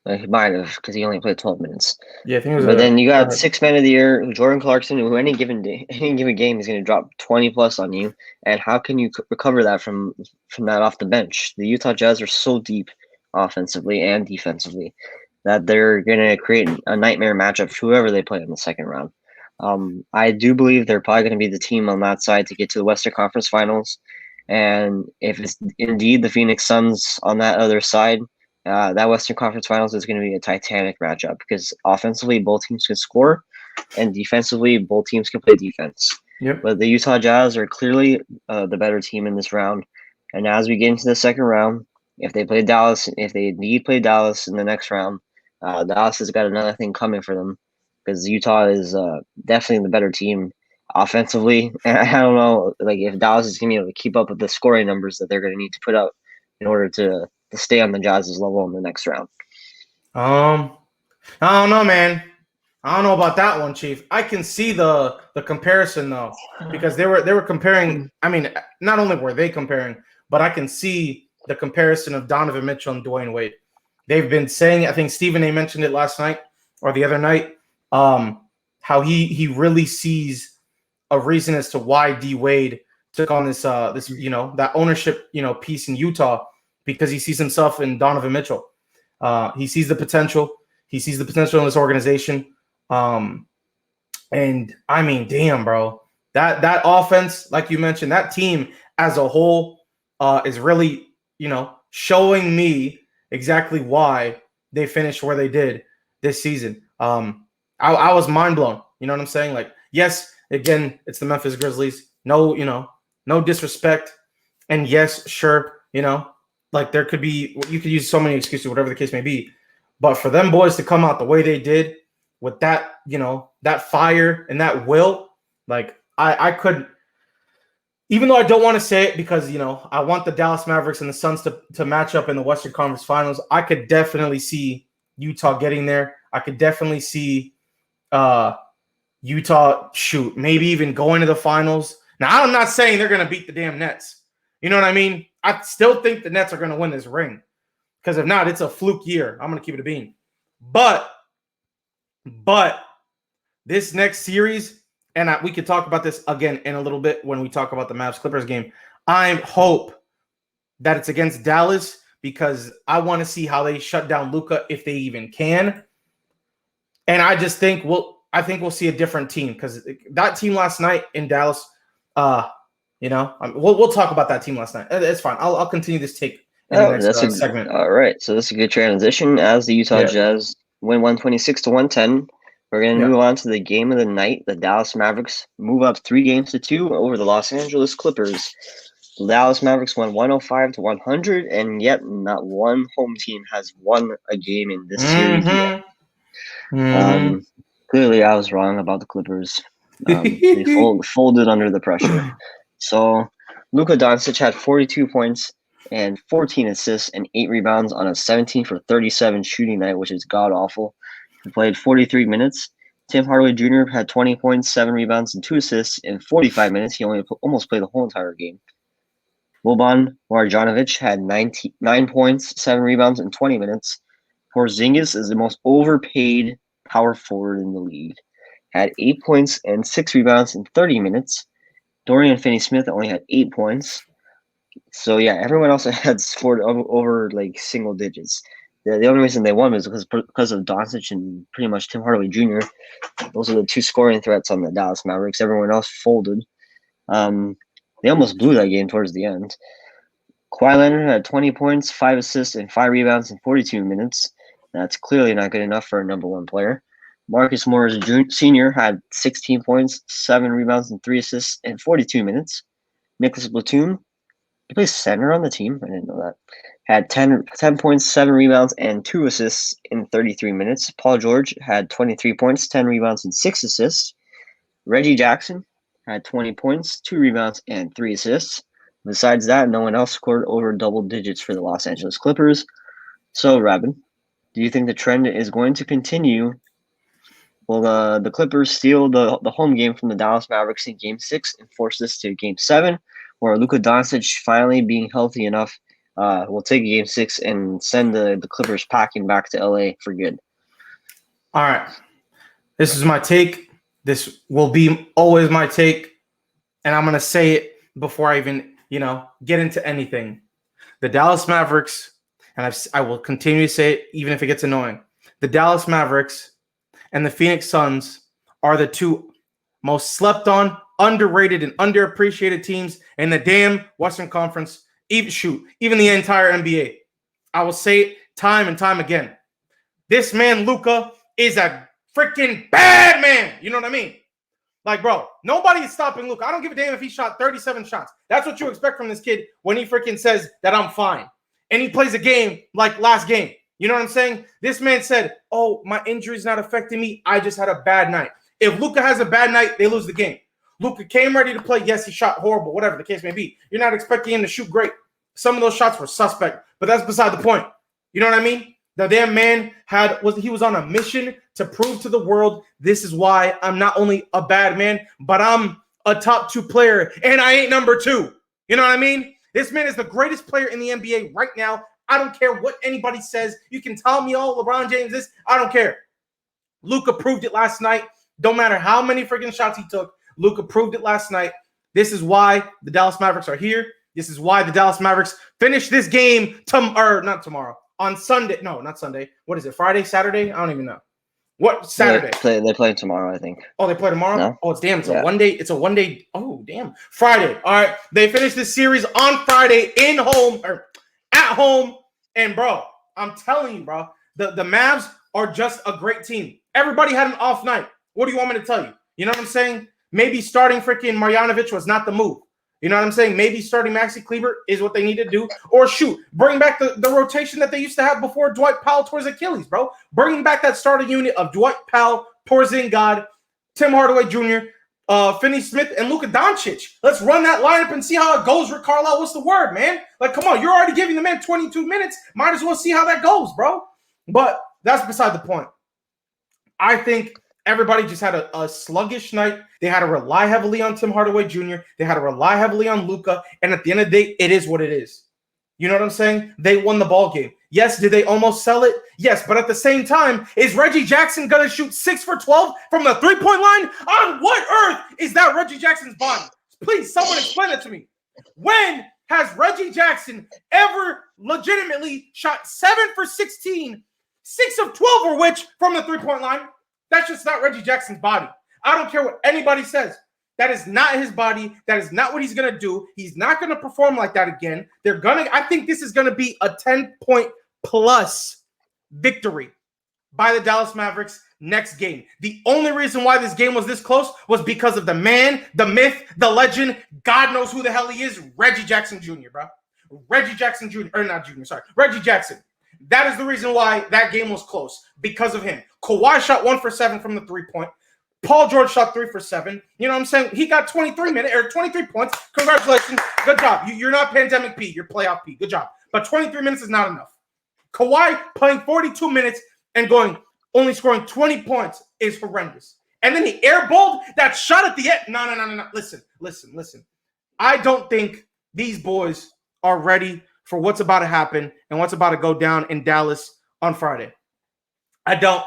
He might have because he only played 12 minutes. Yeah, I think it was But then you got uh, 6 man of the year, Jordan Clarkson, who any given day, any given game is going to drop 20 plus on you. And how can you recover that from that off the bench? The Utah Jazz are so deep offensively and defensively that they're going to create a nightmare matchup for whoever they play in the second round. I do believe they're probably going to be the team on that side to get to the Western Conference Finals. And if it's indeed the Phoenix Suns on that other side, that Western Conference Finals is going to be a titanic matchup because offensively, both teams can score, and defensively, both teams can play defense. yep. But the Utah Jazz are clearly the better team in this round. And as we get into the second round, if they indeed play Dallas in the next round, Dallas has got another thing coming for them because Utah is definitely the better team offensively. And I don't know, like if Dallas is going to be able to keep up with the scoring numbers that they're going to need to put up in order to stay on the Jazz's level in the next round. I don't know, man. I don't know about that one, Chief. I can see the comparison though, because they were comparing. I mean, not only were they comparing, but I can see the comparison of Donovan Mitchell and Dwayne Wade. They've been saying. I think Stephen A. mentioned it last night or the other night. How he really sees a reason as to why D Wade took on this that ownership piece in Utah because he sees himself in Donovan Mitchell. He sees the potential. He sees the potential in this organization. And I mean, damn, bro, that offense, like you mentioned, that team as a whole is really, showing me exactly why they finished where they did this season. I was mind blown. You know what I'm saying? Like, yes, again, it's the Memphis Grizzlies. No, no disrespect. And yes, sure, like there could be, you could use so many excuses, whatever the case may be. But for them boys to come out the way they did with that, that fire and that will, like I could, even though I don't want to say it because, I want the Dallas Mavericks and the Suns to match up in the Western Conference Finals. I could definitely see Utah getting there. I could definitely see Utah, maybe even going to the finals. Now, I'm not saying they're going to beat the damn Nets. You know what I mean? I still think the Nets are going to win this ring. Because if not, it's a fluke year. I'm going to keep it a bean. But this next series, and we could talk about this again in a little bit when we talk about the Mavs-Clippers game. I hope that it's against Dallas because I want to see how they shut down Luka if they even can. And I just think we'll see a different team because that team last night in Dallas, we'll talk about that team last night. It's fine. I'll continue this take in the next segment. All right. So this is a good transition as the Utah Jazz win 126-110. We're going to move on to the game of the night. The Dallas Mavericks move up 3-2 over the Los Angeles Clippers. The Dallas Mavericks won 105-100, and yet not one home team has won a game in this series yet. Clearly, I was wrong about the Clippers. They folded under the pressure. So Luka Doncic had 42 points and 14 assists and 8 rebounds on a 17 for 37 shooting night, which is god-awful. He played 43 minutes. Tim Hardaway Jr. had 20 points, 7 rebounds, and 2 assists in 45 minutes. He only almost played the whole entire game. Boban Marjanovic had 9 points, 7 rebounds, in 20 minutes. Porzingis is the most overpaid power forward in the league. Had 8 points and 6 rebounds in 30 minutes. Dorian Finney-Smith only had 8 points. So, yeah, everyone else had scored over like single digits. The only reason they won was because of Doncic and pretty much Tim Hardaway Jr. Those are the two scoring threats on the Dallas Mavericks. Everyone else folded. They almost blew that game towards the end. Kawhi Leonard had 20 points, 5 assists, and 5 rebounds in 42 minutes. That's clearly not good enough for a number one player. Marcus Morris Sr. had 16 points, 7 rebounds, and 3 assists in 42 minutes. Nicholas Batum, he plays center on the team. I didn't know that. Had 10 points, 7 rebounds, and 2 assists in 33 minutes. Paul George had 23 points, 10 rebounds, and 6 assists. Reggie Jackson had 20 points, 2 rebounds, and 3 assists. Besides that, no one else scored over double digits for the Los Angeles Clippers. So, Robin, do you think the trend is going to continue? Will the Clippers steal the home game from the Dallas Mavericks in Game 6 and force this to Game 7? Or Luka Doncic finally being healthy enough will take Game 6 and send the Clippers packing back to LA for good. All right. This is my take. This will be always my take. And I'm going to say it before I even, get into anything. The Dallas Mavericks, and I will continue to say it even if it gets annoying. The Dallas Mavericks and the Phoenix Suns are the two most slept on, underrated, and underappreciated teams in the damn Western Conference. Even the entire NBA. I will say it time and time again. This man, Luka, is a freaking bad man. You know what I mean? Like, bro, nobody is stopping Luka. I don't give a damn if he shot 37 shots. That's what you expect from this kid when he freaking says that I'm fine. And he plays a game like last game. You know what I'm saying? This man said, oh, my injury's not affecting me. I just had a bad night. If Luka has a bad night, they lose the game. Luka came ready to play. Yes, he shot horrible, whatever the case may be. You're not expecting him to shoot great. Some of those shots were suspect, but that's beside the point. You know what I mean? The damn man he was on a mission to prove to the world, this is why I'm not only a bad man, but I'm a top 2 player, and I ain't number 2. You know what I mean? This man is the greatest player in the NBA right now. I don't care what anybody says. You can tell me, oh, LeBron James this. I don't care. Luka proved it last night. Don't matter how many freaking shots he took. Luka proved it last night. This is why the Dallas Mavericks are here. This is why the Dallas Mavericks finished this game not tomorrow. On Sunday. No, not Sunday. What is it? Friday? Saturday? I don't even know. What Saturday? They play tomorrow, I think. Oh, they play tomorrow? No? Oh, it's a 1 day. It's a 1 day. Oh, damn. Friday. All right. They finished this series on Friday at home. And bro, I'm telling you, bro, the Mavs are just a great team. Everybody had an off night. What do you want me to tell you? You know what I'm saying? Maybe starting freaking Marjanovic was not the move. You know what I'm saying? Maybe starting Maxi Kleber is what they need to do. Or bring back the rotation that they used to have before Dwight Powell tore his Achilles, bro. Bringing back that starting unit of Dwight Powell, Porzingis, Tim Hardaway Jr., Finney Smith, and Luka Doncic. Let's run that lineup and see how it goes, Rick Carlisle. What's the word, man? Like, come on. You're already giving the man 22 minutes. Might as well see how that goes, bro. But that's beside the point. I think everybody just had a sluggish night. They had to rely heavily on Tim Hardaway Jr. They had to rely heavily on Luka. And at the end of the day, it is what it is. You know what I'm saying? They won the ball game. Yes, did they almost sell it? Yes, but at the same time, is Reggie Jackson going to shoot 6 for 12 from the three-point line? On what earth is that Reggie Jackson's body? Please, someone explain it to me. When has Reggie Jackson ever legitimately shot 7 for 16, 6 of 12 or which from the three-point line? That's just not Reggie Jackson's body. I don't care what anybody says. That is not his body. That is not what he's going to do. He's not going to perform like that again. I think this is going to be a 10-point plus victory by the Dallas Mavericks next game. The only reason why this game was this close was because of the man, the myth, the legend, God knows who the hell he is, Reggie Jackson Jr., bro. Reggie Jackson Jr., or not Jr., sorry, Reggie Jackson. That is the reason why that game was close, because of him. Kawhi shot 1 for 7 from the three-point. Paul George shot 3 for 7. You know what I'm saying? He got 23 points. Congratulations. Good job. You're not pandemic P. You're playoff P. Good job. But 23 minutes is not enough. Kawhi playing 42 minutes and only scoring 20 points is horrendous. And then he airballed that shot at the end. No. Listen. I don't think these boys are ready for what's about to happen and what's about to go down in Dallas on Friday. I don't.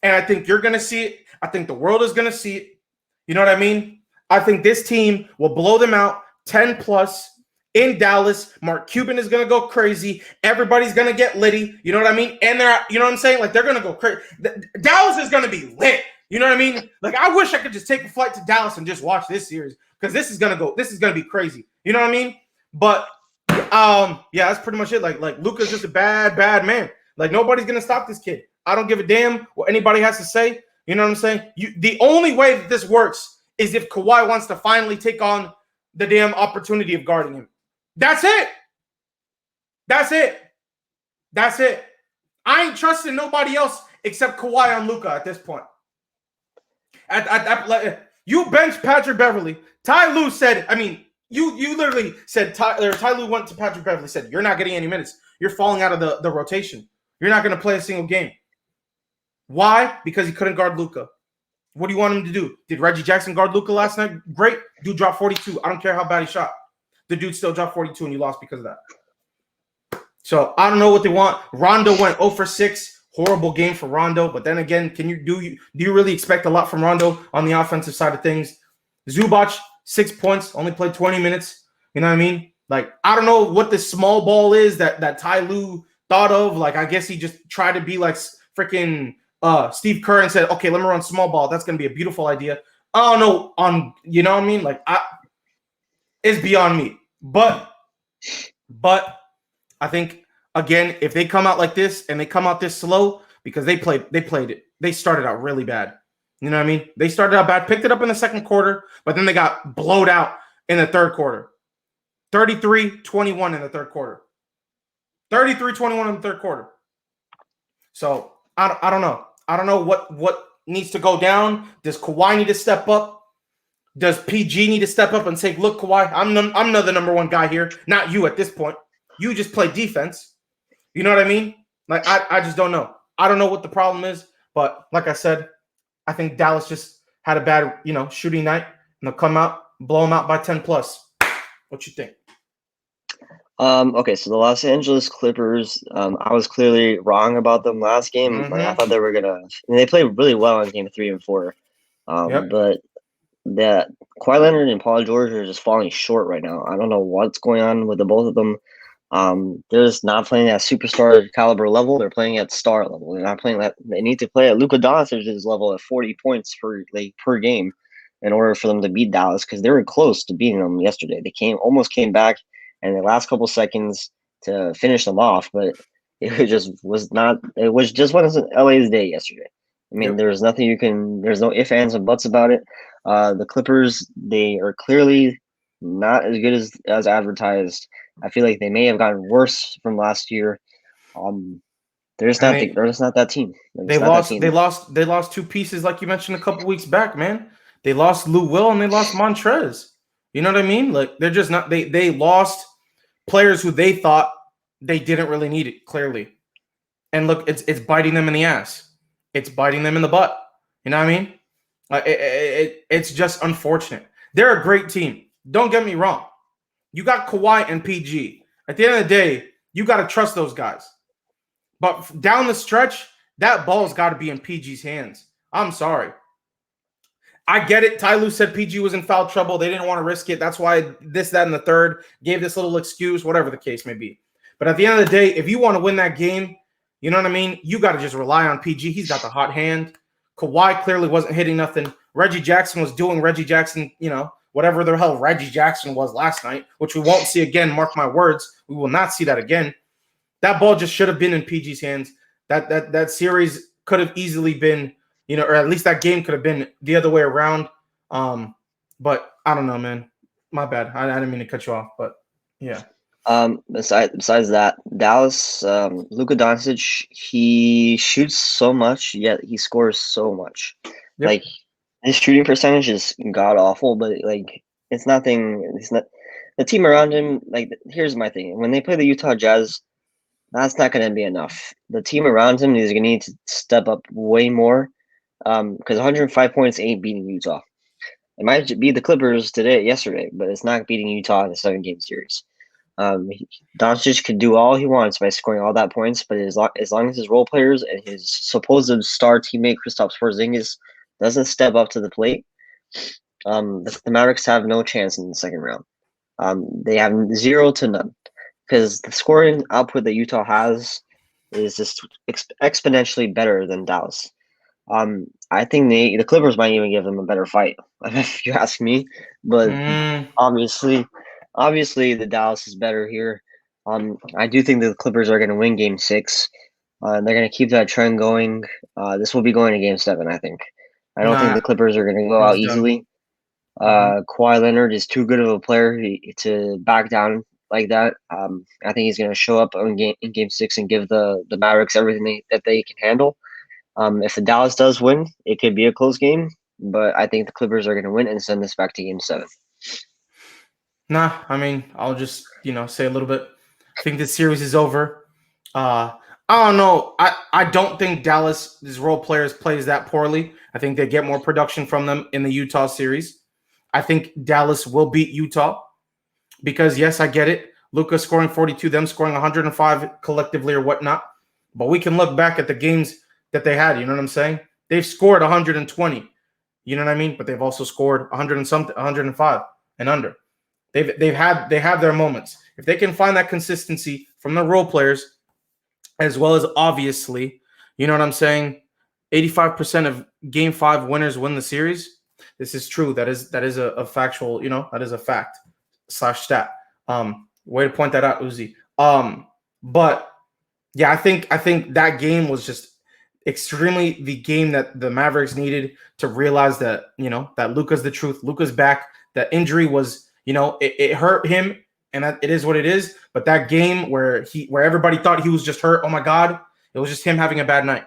And I think you're going to see it. I think the world is going to see it. You know what I mean? I think this team will blow them out 10 plus in Dallas. Mark Cuban is going to go crazy. Everybody's going to get litty. You know what I mean? And you know what I'm saying? Like, they're going to go crazy. Dallas is going to be lit. You know what I mean? Like, I wish I could just take a flight to Dallas and just watch this series, because this is going to be crazy. You know what I mean? But yeah, that's pretty much it. Like Luka's just a bad man. Like, nobody's going to stop this kid. I don't give a damn what anybody has to say. You know what I'm saying? The only way that this works is if Kawhi wants to finally take on the damn opportunity of guarding him. That's it. I ain't trusting nobody else except Kawhi on Luka at this point. You bench Patrick Beverly. Ty Lue said, you literally said, Ty Lue went to Patrick Beverly, said, you're not getting any minutes. You're falling out of the rotation. You're not going to play a single game. Why? Because he couldn't guard Luka. What do you want him to do? Did Reggie Jackson guard Luka last night? Great. Dude dropped 42. I don't care how bad he shot. the dude still dropped 42 and you lost because of that. So I don't know what they want. Rondo went 0 for 6. Horrible game for Rondo. But then again, do you really expect a lot from Rondo on the offensive side of things? Zubac, 6 points, only played 20 minutes. You know what I mean? Like, I don't know what this small ball is that Ty Lue thought of. Like, I guess he just tried to be like freaking Steve Kerr and said, okay, let me run small ball. That's going to be a beautiful idea. I don't know. You know what I mean? Like, it's beyond me. But I think, again, if they come out like this and they come out this slow, because they played it. They started out really bad. You know what I mean? They started out bad, picked it up in the second quarter, but then they got blowed out in the third quarter. 33-21 in the third quarter. 33-21 in the third quarter. So I don't know. I don't know what needs to go down. Does Kawhi need to step up? Does PG need to step up and say, look, Kawhi, I'm not the number one guy here. Not you at this point. You just play defense. You know what I mean? Like, I just don't know. I don't know what the problem is. But like I said, I think Dallas just had a bad, shooting night. And they'll come out, blow them out by 10 plus. What you think? Okay, so the Los Angeles Clippers, I was clearly wrong about them last game. Mm-hmm. Like, I thought they were they played really well in game 3 and 4. But that Kawhi Leonard and Paul George are just falling short right now. I don't know what's going on with the both of them. They're just not playing at superstar caliber level. They're playing at star level. They're not playing that. They need to play at Luka Doncic's level at 40 points per game in order for them to beat Dallas, because they were close to beating them yesterday. They almost came back in the last couple seconds to finish them off, but it just was not. It was just wasn't LA's day yesterday. I mean, there's nothing you can. There's no ifs, ands, and buts about it. The Clippers, they are clearly not as good as advertised. I feel like they may have gotten worse from last year. They're just not that team. They lost two pieces, like you mentioned a couple weeks back, man. They lost Lou Will and they lost Montrez. You know what I mean? Like, they're just not. They lost players who they thought they didn't really need it, clearly. And look, it's biting them in the ass. It's biting them in the butt. You know what I mean? It's just unfortunate. They're a great team. Don't get me wrong. You got Kawhi and PG. At the end of the day, you got to trust those guys. But down the stretch, that ball's got to be in PG's hands. I'm sorry. I get it. Ty Lue said PG was in foul trouble. They didn't want to risk it. That's why this, that, and the third gave this little excuse, whatever the case may be. But at the end of the day, if you want to win that game, you know what I mean? You got to just rely on PG. He's got the hot hand. Kawhi clearly wasn't hitting nothing. Reggie Jackson was doing Reggie Jackson, whatever the hell Reggie Jackson was last night, which we won't see again. Mark my words. We will not see that again. That ball just should have been in PG's hands. That series could have easily been, or at least that game could have been the other way around. But I don't know, man. My bad. I didn't mean to cut you off, but yeah. Besides that, Dallas, Luka Doncic, he shoots so much, yet he scores so much. Yep. Like, his shooting percentage is god awful, but like, it's nothing. It's not the team around him. Like, here's my thing: when they play the Utah Jazz, that's not going to be enough. The team around him is going to need to step up way more, because 105 points ain't beating Utah. It might be the Clippers yesterday, but it's not beating Utah in a 7-game series. Doncic could do all he wants by scoring all that points, but as long as his role players and his supposed star teammate Kristaps Porzingis doesn't step up to the plate, the Mavericks have no chance in the second round. They have 0 to none, because the scoring output that Utah has is just exponentially better than Dallas. I think the Clippers might even give them a better fight, if you ask me. But obviously, the Dallas is better here. I do think the Clippers are going to win Game 6. They're going to keep that trend going. This will be going to Game 7, I think. I don't think the Clippers are going to go out easily. Kawhi Leonard is too good of a player to back down like that. I think he's going to show up in Game 6 and give the Mavericks everything that they can handle. If the Dallas does win, it could be a close game, but I think the Clippers are going to win and send this back to Game 7. Nah, I mean, I'll just, say a little bit. I think this series is over. I don't know. I don't think Dallas's role players plays that poorly. I think they get more production from them in the Utah series. I think Dallas will beat Utah. because yes, I get it. Luka scoring 42, them scoring 105 collectively or whatnot. But we can look back at the games that they had. You know what I'm saying? They've scored 120. You know what I mean? But they've also scored 100 and something, 105 and under. They have their moments. If they can find that consistency from the role players, as well as obviously, you know what I'm saying? 85% of Game 5 winners win the series. This is true. That is a factual. You know, that is a fact / stat. Way to point that out, Uzi. But yeah, I think that game was just extremely the game that the Mavericks needed to realize that, you know, that Luka's the truth. Luka's back. That injury was, you know, it hurt him, and it is what it is. But that game where everybody thought he was just hurt, oh my God, it was just him having a bad night.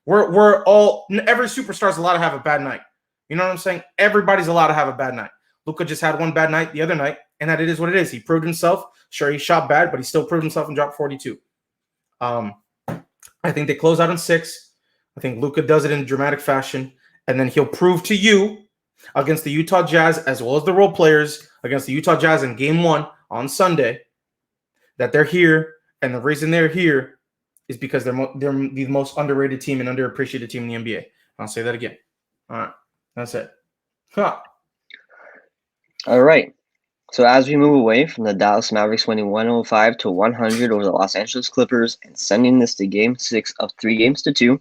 Every superstar's allowed to have a bad night. You know what I'm saying? Everybody's allowed to have a bad night. Luka just had one bad night the other night, and that it is what it is. He proved himself. Sure, he shot bad, but he still proved himself and dropped 42. I think they close out in 6. I think Luka does it in dramatic fashion, and then he'll prove to you against the Utah Jazz, as well as the role players against the Utah Jazz in Game 1 on Sunday, that they're here, and the reason they're here is because they're the most underrated team and underappreciated team in the NBA. I'll say that again. All right, that's it. Huh. All right. So as we move away from the Dallas Mavericks winning 105 to 100 over the Los Angeles Clippers and sending this to Game 6 of 3 games to 2,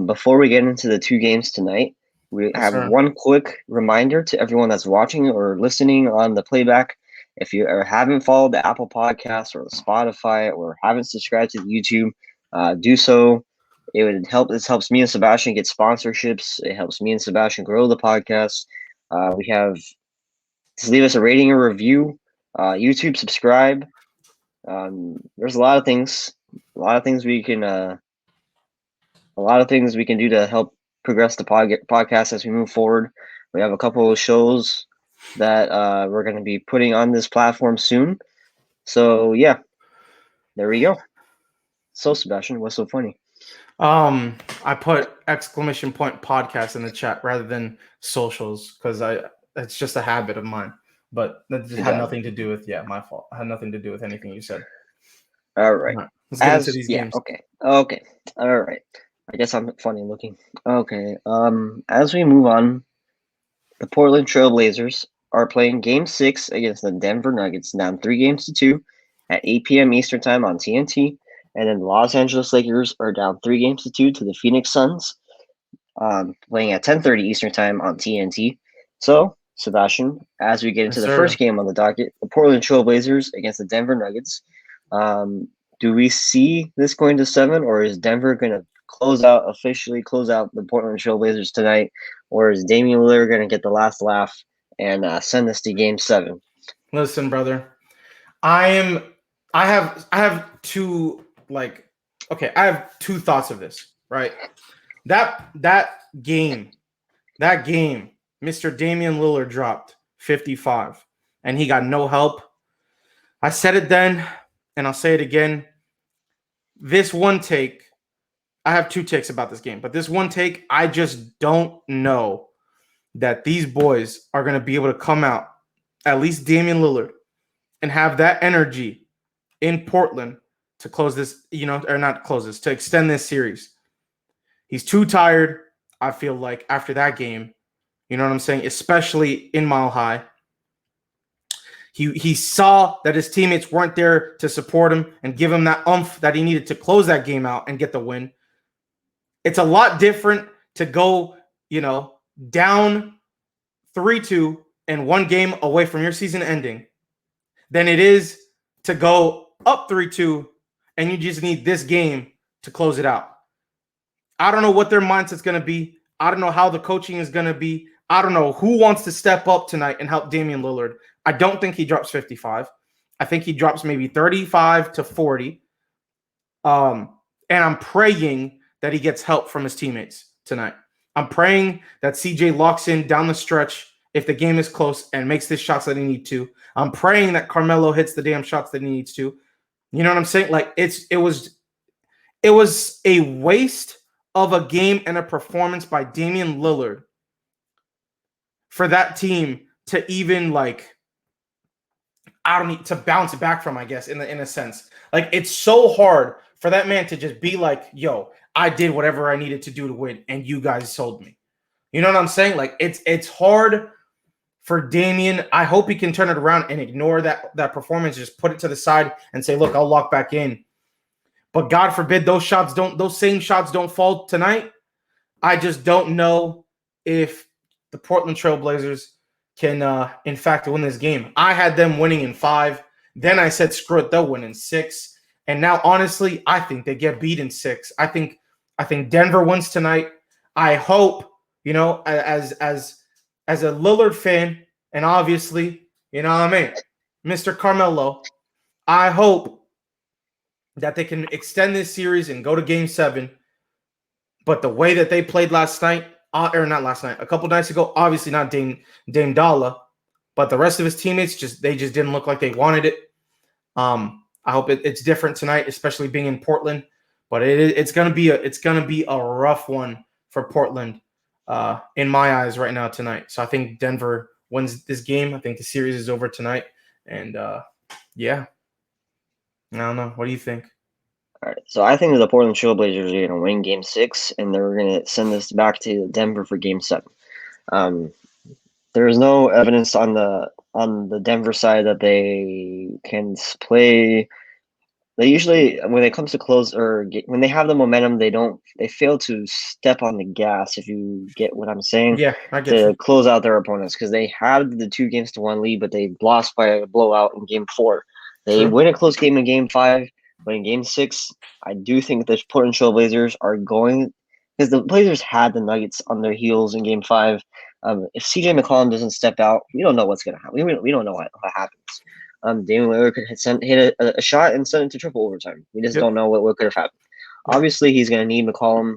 before we get into the 2 games tonight, we have one quick reminder to everyone that's watching or listening on the playback. If you haven't followed the Apple Podcast or the Spotify or haven't subscribed to the YouTube, do so. It would help. This helps me and Sebastian get sponsorships. It helps me and Sebastian grow the podcast. We have to leave us a rating or review. YouTube, subscribe. There's a lot of things we can do to help progress the podcast as we move forward. We have a couple of shows that we're going to be putting on this platform soon. So yeah, there we go. So Sebastian, what's so funny? I put exclamation point podcast in the chat rather than socials because it's just a habit of mine. But that just had nothing to do with my fault. It had nothing to do with anything you said. All right. Let's get into these games. Okay. All right. I guess I'm funny looking. Okay. As we move on, the Portland Trail Blazers are playing Game 6 against the Denver Nuggets, down 3 games to 2 at 8 p.m. Eastern Time on TNT. And then the Los Angeles Lakers are down 3 games to 2 to the Phoenix Suns, playing at 10:30 Eastern Time on TNT. So, Sebastian, as we get into the first game on the docket, the Portland Trail Blazers against the Denver Nuggets, do we see this going to 7, or is Denver going to officially close out the Portland Trail Blazers tonight, or is Damian Lillard going to get the last laugh and send this to Game 7? Listen, brother, I have two I have 2 thoughts of this. Right, that game, Mr. Damian Lillard dropped 55, and he got no help. I said it then, and I'll say it again. This one take, I have 2 takes about this game, but this one take, I just don't know that these boys are going to be able to come out, at least Damian Lillard, and have that energy in Portland to close this, or not close this, to extend this series. He's too tired, I feel like, after that game. You know what I'm saying? Especially in Mile High. He saw that his teammates weren't there to support him and give him that oomph that he needed to close that game out and get the win. It's a lot different to go, down 3-2 and 1 game away from your season ending than it is to go up 3-2 and you just need this game to close it out. I don't know what their mindset's going to be. I don't know how the coaching is going to be. I don't know who wants to step up tonight and help Damian Lillard. I don't think he drops 55. I think he drops maybe 35 to 40. And I'm praying that he gets help from his teammates tonight. I'm praying that CJ locks in down the stretch if the game is close and makes the shots that he needs to. I'm praying that Carmelo hits the damn shots that he needs to. You know what I'm saying? Like it was a waste of a game and a performance by Damian Lillard for that team to even I don't need to bounce back from, I guess, in a sense. Like, it's so hard for that man to just be like, yo, I did whatever I needed to do to win, and you guys sold me. You know what I'm saying? Like, it's hard for Damian. I hope he can turn it around and ignore that performance, just put it to the side and say, look, I'll lock back in. But God forbid those same shots don't fall tonight. I just don't know if the Portland Trailblazers can, in fact, win this game. I had them winning in 5. Then I said, screw it, they'll win in 6. And now, honestly, I think they get beat in 6. I think Denver wins tonight. I hope, as a Lillard fan, and obviously, you know what I mean, Mr. Carmelo, I hope that they can extend this series and go to Game 7. But the way that they played last night, or not last night, a couple nights ago, obviously not Dame Dalla, but the rest of his teammates just didn't look like they wanted it. I hope it's different tonight, especially being in Portland. But it's gonna be a rough one for Portland, in my eyes right now tonight. So I think Denver wins this game. I think the series is over tonight, and yeah, I don't know. What do you think? All right, so I think that the Portland Trailblazers are going to win Game 6, and they're going to send this back to Denver for Game 7. There is no evidence on the Denver side that they can play. They usually, when it comes to close when they have the momentum, they fail to step on the gas. If you get what I'm saying, Yeah, I get to you. close out their opponents, because they have the 2-1 lead, but they lost by a blowout in Game 4. They True. win a close game in Game 5, but in Game 6, I do think the Portland Trailblazers are going, because the Blazers had the Nuggets on their heels in Game 5. If CJ McCollum doesn't step out, we don't know what's going to happen. We don't know what happens. Damian Lillard could hit a shot and send it to triple overtime. We just don't know what could have happened. Yep. Obviously, he's going to need McCollum,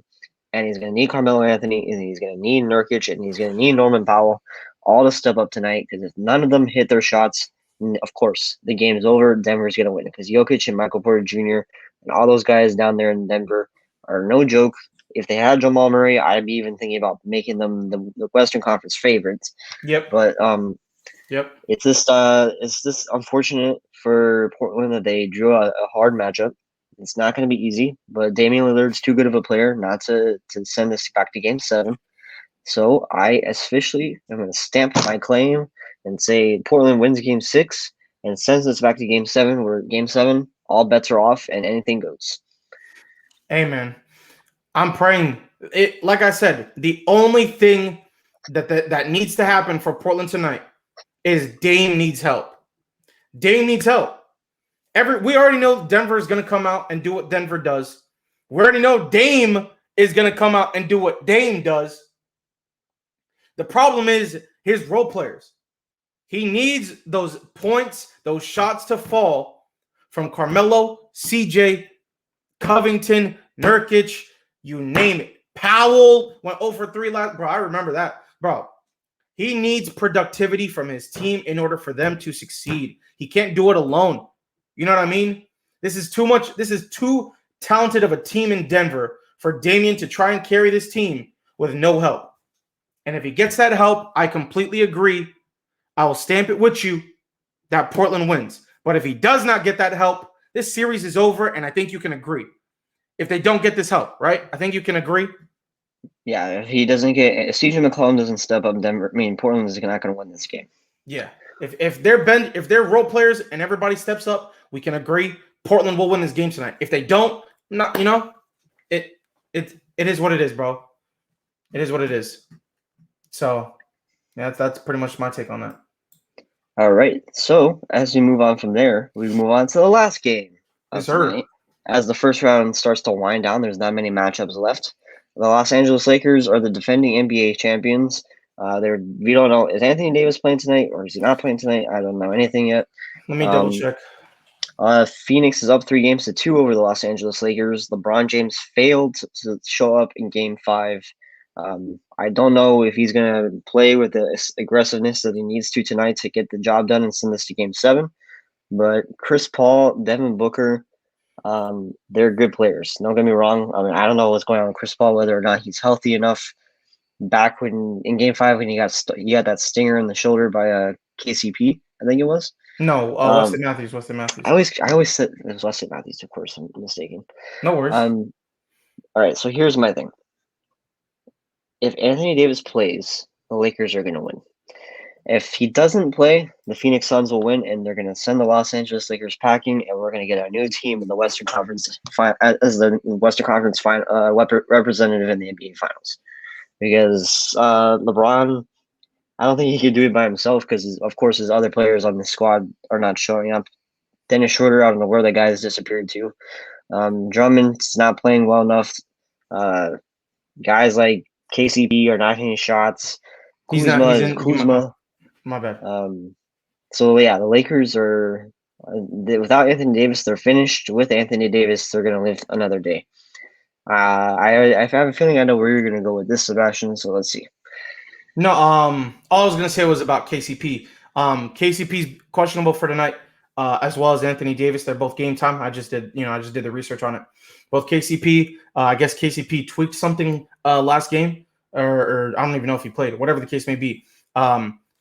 and he's going to need Carmelo Anthony, and he's going to need Nurkic, and he's going to need Norman Powell all to step up tonight, because if none of them hit their shots, of course, the game is over. Denver's going to win, because Jokic and Michael Porter Jr. and all those guys down there in Denver are no joke. If they had Jamal Murray, I'd be even thinking about making them the Western Conference favorites. Yep. But Yep. it's just unfortunate for Portland that they drew a hard matchup. It's not going to be easy, but Damian Lillard's too good of a player not to send this back to Game 7. So I officially am going to stamp my claim and say Portland wins Game 6 and sends us back to Game 7, where Game 7, all bets are off and anything goes. Amen. I'm praying. Like I said, the only thing that needs to happen for Portland tonight is Dame needs help. Dame needs help. We already know Denver is going to come out and do what Denver does. We already know Dame is going to come out and do what Dame does. The problem is his role players. He needs those points, those shots to fall from Carmelo, CJ, Covington, Nurkic, you name it. Powell went 0 for 3 last. Bro, I remember that. Bro, he needs productivity from his team in order for them to succeed. He can't do it alone. You know what I mean? This is too much. This is too talented of a team in Denver for Damian to try and carry this team with no help. And if he gets that help, I completely agree. I will stamp it with you that Portland wins. But if he does not get that help, this series is over, and I think you can agree. If they don't get this help, right? I think you can agree. Yeah, if CJ McCollum doesn't step up, Portland is not going to win this game. Yeah. If they're role players and everybody steps up, we can agree Portland will win this game tonight. If they don't, it is what it is, bro. It is what it is. So, yeah, that's pretty much my take on that. All right. So, as we move on from there, we move on to the last game of tonight. As the first round starts to wind down, there's not many matchups left. The Los Angeles Lakers are the defending NBA champions. We don't know, is Anthony Davis playing tonight or is he not playing tonight? I don't know anything yet. Let me double check. Phoenix is up 3-2 over the Los Angeles Lakers. LeBron James failed to show up in Game 5. I don't know if he's going to play with the aggressiveness that he needs to tonight to get the job done and send this to Game 7. But Chris Paul, Devin Booker, they're good players. Don't get me wrong. I mean, I don't know what's going on with Chris Paul, whether or not he's healthy enough. Back in Game 5 when he got that stinger in the shoulder by KCP, I think it was. No, Wesley Um, Matthews. Wesley I Matthews. always said it was Wesley Matthews. Of course, I'm mistaken. No worries. All right. So here's my thing. If Anthony Davis plays, the Lakers are going to win. If he doesn't play, the Phoenix Suns will win, and they're going to send the Los Angeles Lakers packing, and we're going to get a new team in the Western Conference as the Western Conference representative in the NBA Finals. Because LeBron, I don't think he could do it by himself because, of course, his other players on the squad are not showing up. Dennis Schroeder, I don't know where the guy has disappeared to. Drummond's not playing well enough. Guys like KCP are not hitting shots. He's not. Kuzma He's is in. Kuzma. My bad. So yeah, the Lakers are without Anthony Davis. They're finished. With Anthony Davis, they're gonna live another day. I have a feeling I know where you're gonna go with this, Sebastian. So let's see. No, all I was gonna say was about KCP. KCP's questionable for tonight, as well as Anthony Davis. They're both game time. I just did the research on it. Both KCP. I guess KCP tweaked something last game, or I don't even know if he played. Whatever the case may be.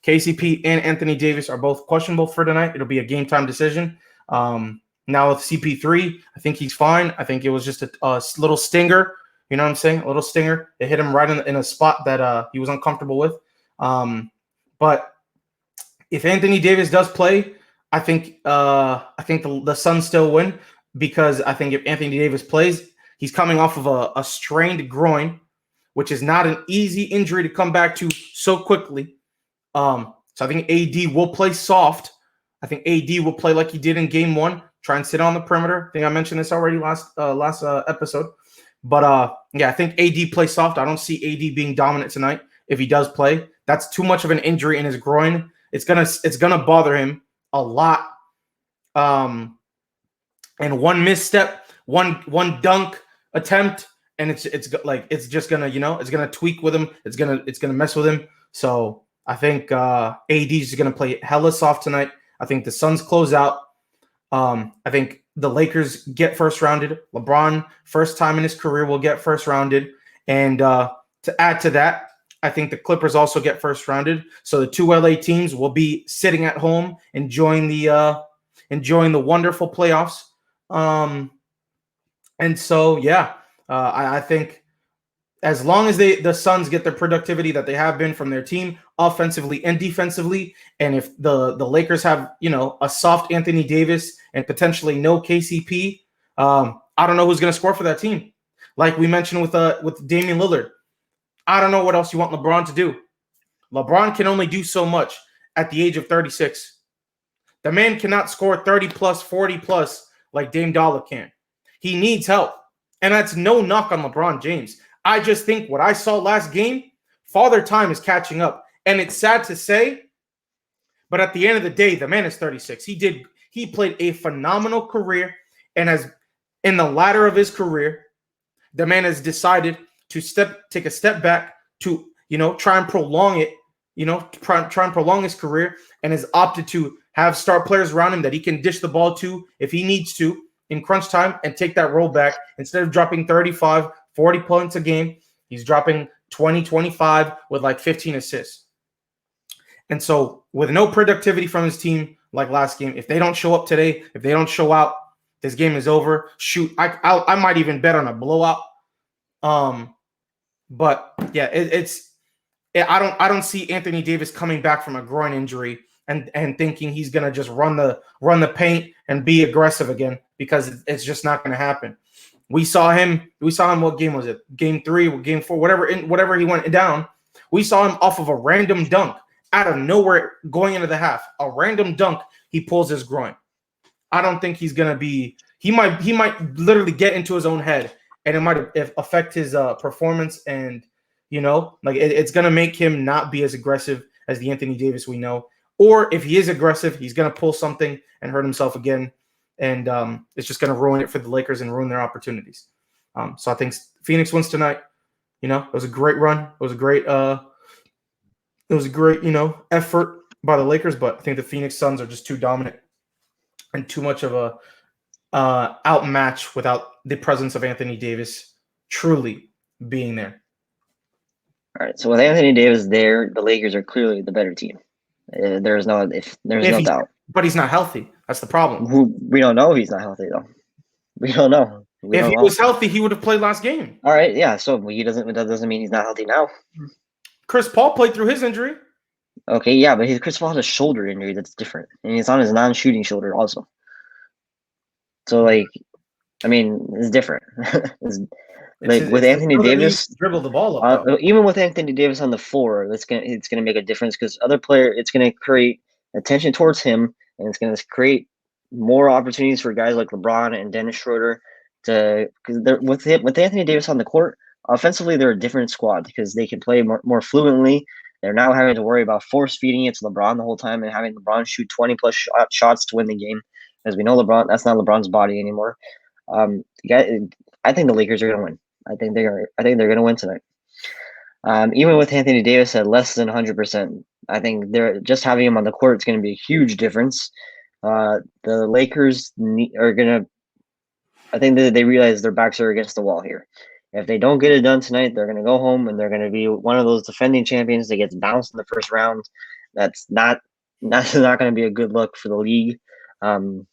KCP and Anthony Davis are both questionable for tonight. It'll be a game time decision. Now with CP3, I think he's fine. I think it was just a little stinger. You know what I'm saying? A little stinger. It hit him right in a spot that he was uncomfortable with. But if Anthony Davis does play, I think the Suns still win because I think if Anthony Davis plays, he's coming off of a strained groin, which is not an easy injury to come back to so quickly. So I think AD will play soft. I think AD will play like he did in Game 1. Try and sit on the perimeter. I think I mentioned this already last episode. But yeah, I think AD plays soft. I don't see AD being dominant tonight. If he does play, that's too much of an injury in his groin. It's gonna bother him a lot. And one misstep, one dunk attempt, and it's just gonna it's gonna tweak with him. It's gonna mess with him. So I think AD is gonna play hella soft tonight. I think the Suns close out. I think the Lakers get first rounded. LeBron, first time in his career, will get first rounded. And to add to that, I think the Clippers also get first rounded. So the two LA teams will be sitting at home enjoying the wonderful playoffs. And so yeah, I think as long as the Suns get the productivity that they have been from their team offensively and defensively, and if the Lakers have a soft Anthony Davis and potentially no KCP, I don't know who's going to score for that team. Like we mentioned with Damian Lillard, I don't know what else you want LeBron to do. LeBron can only do so much at the age of 36. The man cannot score 30 plus, 40 plus like Dame Dollar can. He needs help, and that's no knock on LeBron James. I just think what I saw last game, Father Time is catching up. And it's sad to say, but at the end of the day, the man is 36. He played a phenomenal career, and as in the latter of his career, the man has decided to take a step back to, try and prolong it, try and prolong his career, and has opted to have star players around him that he can dish the ball to if he needs to in crunch time and take that role back. Instead of dropping 35, 40 points a game, he's dropping 20, 25 with like 15 assists. And so with no productivity from his team like last game, if they don't show up today, if they don't show out, this game is over. Shoot, I might even bet on a blowout. But yeah, I don't see Anthony Davis coming back from a groin injury and thinking he's gonna just run the paint and be aggressive again, because it's just not gonna happen. We saw him. What game was it? Game 3 or game 4? Whatever he went down. We saw him off of a random dunk out of nowhere going into the half. A random dunk. He pulls his groin. I don't think he's gonna be. He might literally get into his own head, and it might affect his performance. And it's gonna make him not be as aggressive as the Anthony Davis we know. Or if he is aggressive, he's gonna pull something and hurt himself again. And it's just going to ruin it for the Lakers and ruin their opportunities. So I think Phoenix wins tonight. It was a great run. It was a great effort by the Lakers. But I think the Phoenix Suns are just too dominant and too much of a outmatch without the presence of Anthony Davis truly being there. All right. So with Anthony Davis there, the Lakers are clearly the better team. There's no doubt. But he's not healthy. That's the problem. We don't know if he's not healthy though. We don't know. If he was healthy, he would have played last game. All right, yeah. So that doesn't mean he's not healthy now. Chris Paul played through his injury. Okay, yeah, but Chris Paul has a shoulder injury that's different, and it's on his non-shooting shoulder also. So like, I mean, it's different. With Anthony Davis, dribble the ball up. Even with Anthony Davis on the floor, it's gonna make a difference because other player, it's gonna create attention towards him, and it's gonna create more opportunities for guys like LeBron and Dennis Schroeder because with Anthony Davis on the court, offensively they're a different squad because they can play more fluently. They're now having to worry about force feeding it to LeBron the whole time and having LeBron shoot 20 plus shots to win the game. As we know, that's not LeBron's body anymore. I think the Lakers are going to win. I think they're going to win tonight. Even with Anthony Davis at less than 100%, I think they're just having him on the court is going to be a huge difference. The Lakers are going to. I think that they realize their backs are against the wall here. If they don't get it done tonight, they're going to go home and they're going to be one of those defending champions that gets bounced in the first round. That's not going to be a good look for the league. The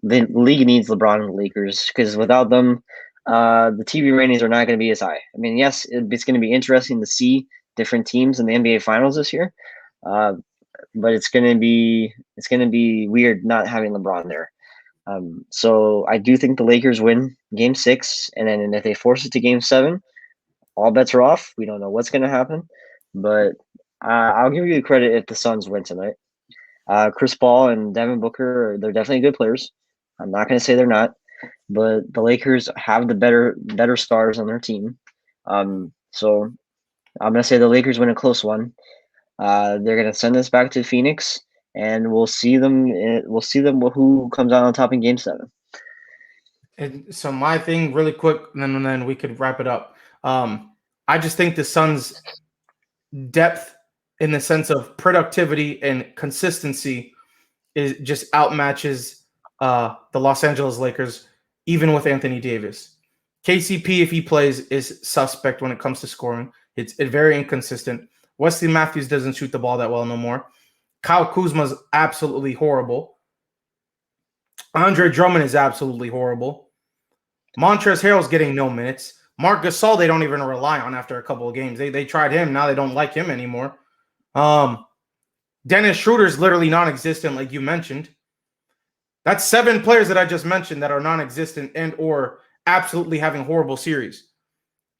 league needs LeBron and the Lakers because without them, the TV ratings are not going to be as high. I mean, yes, it's going to be interesting to see different teams in the NBA Finals this year, but it's going to be weird not having LeBron there. So I do think the Lakers win Game 6, and then if they force it to Game 7, all bets are off. We don't know what's going to happen, but I'll give you the credit if the Suns win tonight. Chris Paul and Devin Booker, they're definitely good players. I'm not going to say they're not, but the Lakers have the better stars on their team. So I'm going to say the Lakers win a close one. They're going to send us back to Phoenix, and we'll see them. Who comes out on top in Game 7. And so my thing, really quick, and then we could wrap it up. I just think the Suns' depth, in the sense of productivity and consistency, is just outmatches the Los Angeles Lakers, even with Anthony Davis. KCP, if he plays, is suspect when it comes to scoring. It's very inconsistent. Wesley Matthews doesn't shoot the ball that well no more. Kyle Kuzma's absolutely horrible. Andre Drummond is absolutely horrible. Montrezl Harrell's getting no minutes. Marc Gasol, they don't even rely on after a couple of games. They tried him. Now they don't like him anymore. Dennis Schroeder's literally non-existent, like you mentioned. That's 7 players that I just mentioned that are non-existent and or absolutely having horrible series.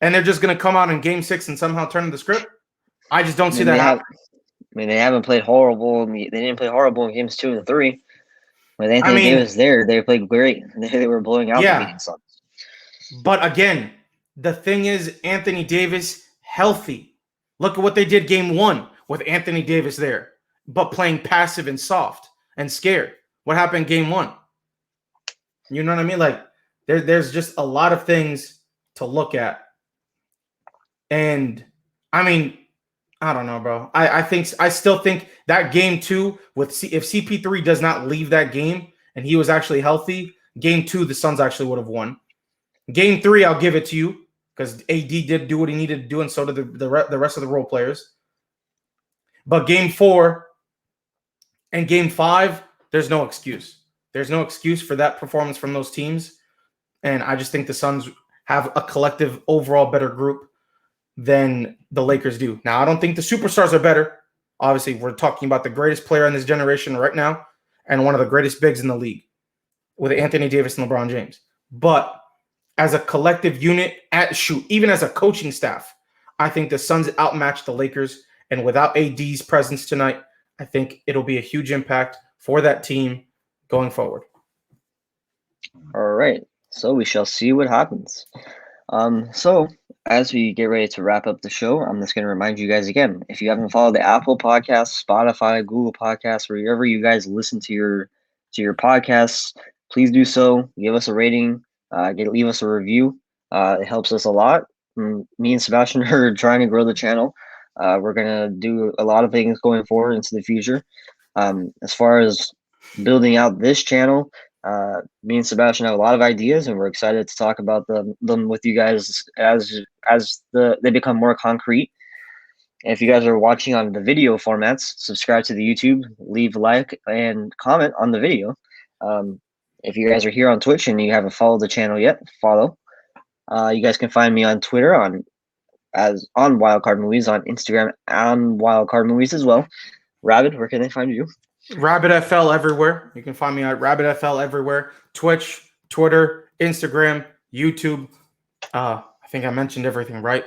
And they're just going to come out in Game 6 and somehow turn the script? I just don't see that happen. They haven't played horrible. They didn't play horrible in Games 2 and 3. With Anthony Davis there, they played great. They were blowing out the beating Suns. But again, the thing is, Anthony Davis healthy. Look at what they did Game 1 with Anthony Davis there, but playing passive and soft and scared. What happened Game 1? You know what I mean? Like, there's just a lot of things to look at. And, I mean, I don't know, bro. I still think that Game 2, if CP3 does not leave that game and he was actually healthy, Game 2, the Suns actually would have won. Game 3, I'll give it to you because AD did do what he needed to do, and so did the rest of the role players. But Game 4 and Game 5, there's no excuse. There's no excuse for that performance from those teams. And I just think the Suns have a collective overall better group than the Lakers do. Now, I don't think the superstars are better. Obviously, we're talking about the greatest player in this generation right now and one of the greatest bigs in the league with Anthony Davis and LeBron James. But as a collective unit, even as a coaching staff, I think the Suns outmatch the Lakers. And without AD's presence tonight, I think it'll be a huge impact for that team going forward. All right. So we shall see what happens. So as we get ready to wrap up the show, I'm just going to remind you guys again, if you haven't followed the Apple Podcasts, Spotify, Google Podcasts, wherever you guys listen to your podcasts, please do so. Give us a rating. Leave us a review. It helps us a lot. Me and Sebastian are trying to grow the channel. We're going to do a lot of things going forward into the future. As far as building out this channel, me and Sebastian have a lot of ideas, and we're excited to talk about them with you guys as they become more concrete. If you guys are watching on the video formats, subscribe to the YouTube, leave a like and comment on the video. If you guys are here on Twitch and you haven't followed the channel yet, follow. You guys can find me on Twitter on Wildcard Movies, on Instagram on Wildcard Movies as well. Rabbit, where can they find you? Rabbit FL everywhere. You can find me at Rabbit FL everywhere. Twitch, Twitter, Instagram, YouTube. I think I mentioned everything, right?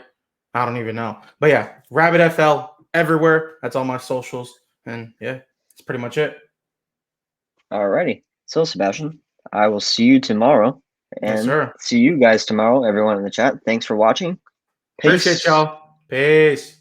I don't even know. But yeah, Rabbit FL everywhere. That's all my socials. And yeah, that's pretty much it. Alrighty. So, Sebastian, I will see you tomorrow. And Yes, sir. see you guys tomorrow, everyone in the chat. Thanks for watching. Peace. Appreciate y'all. Peace.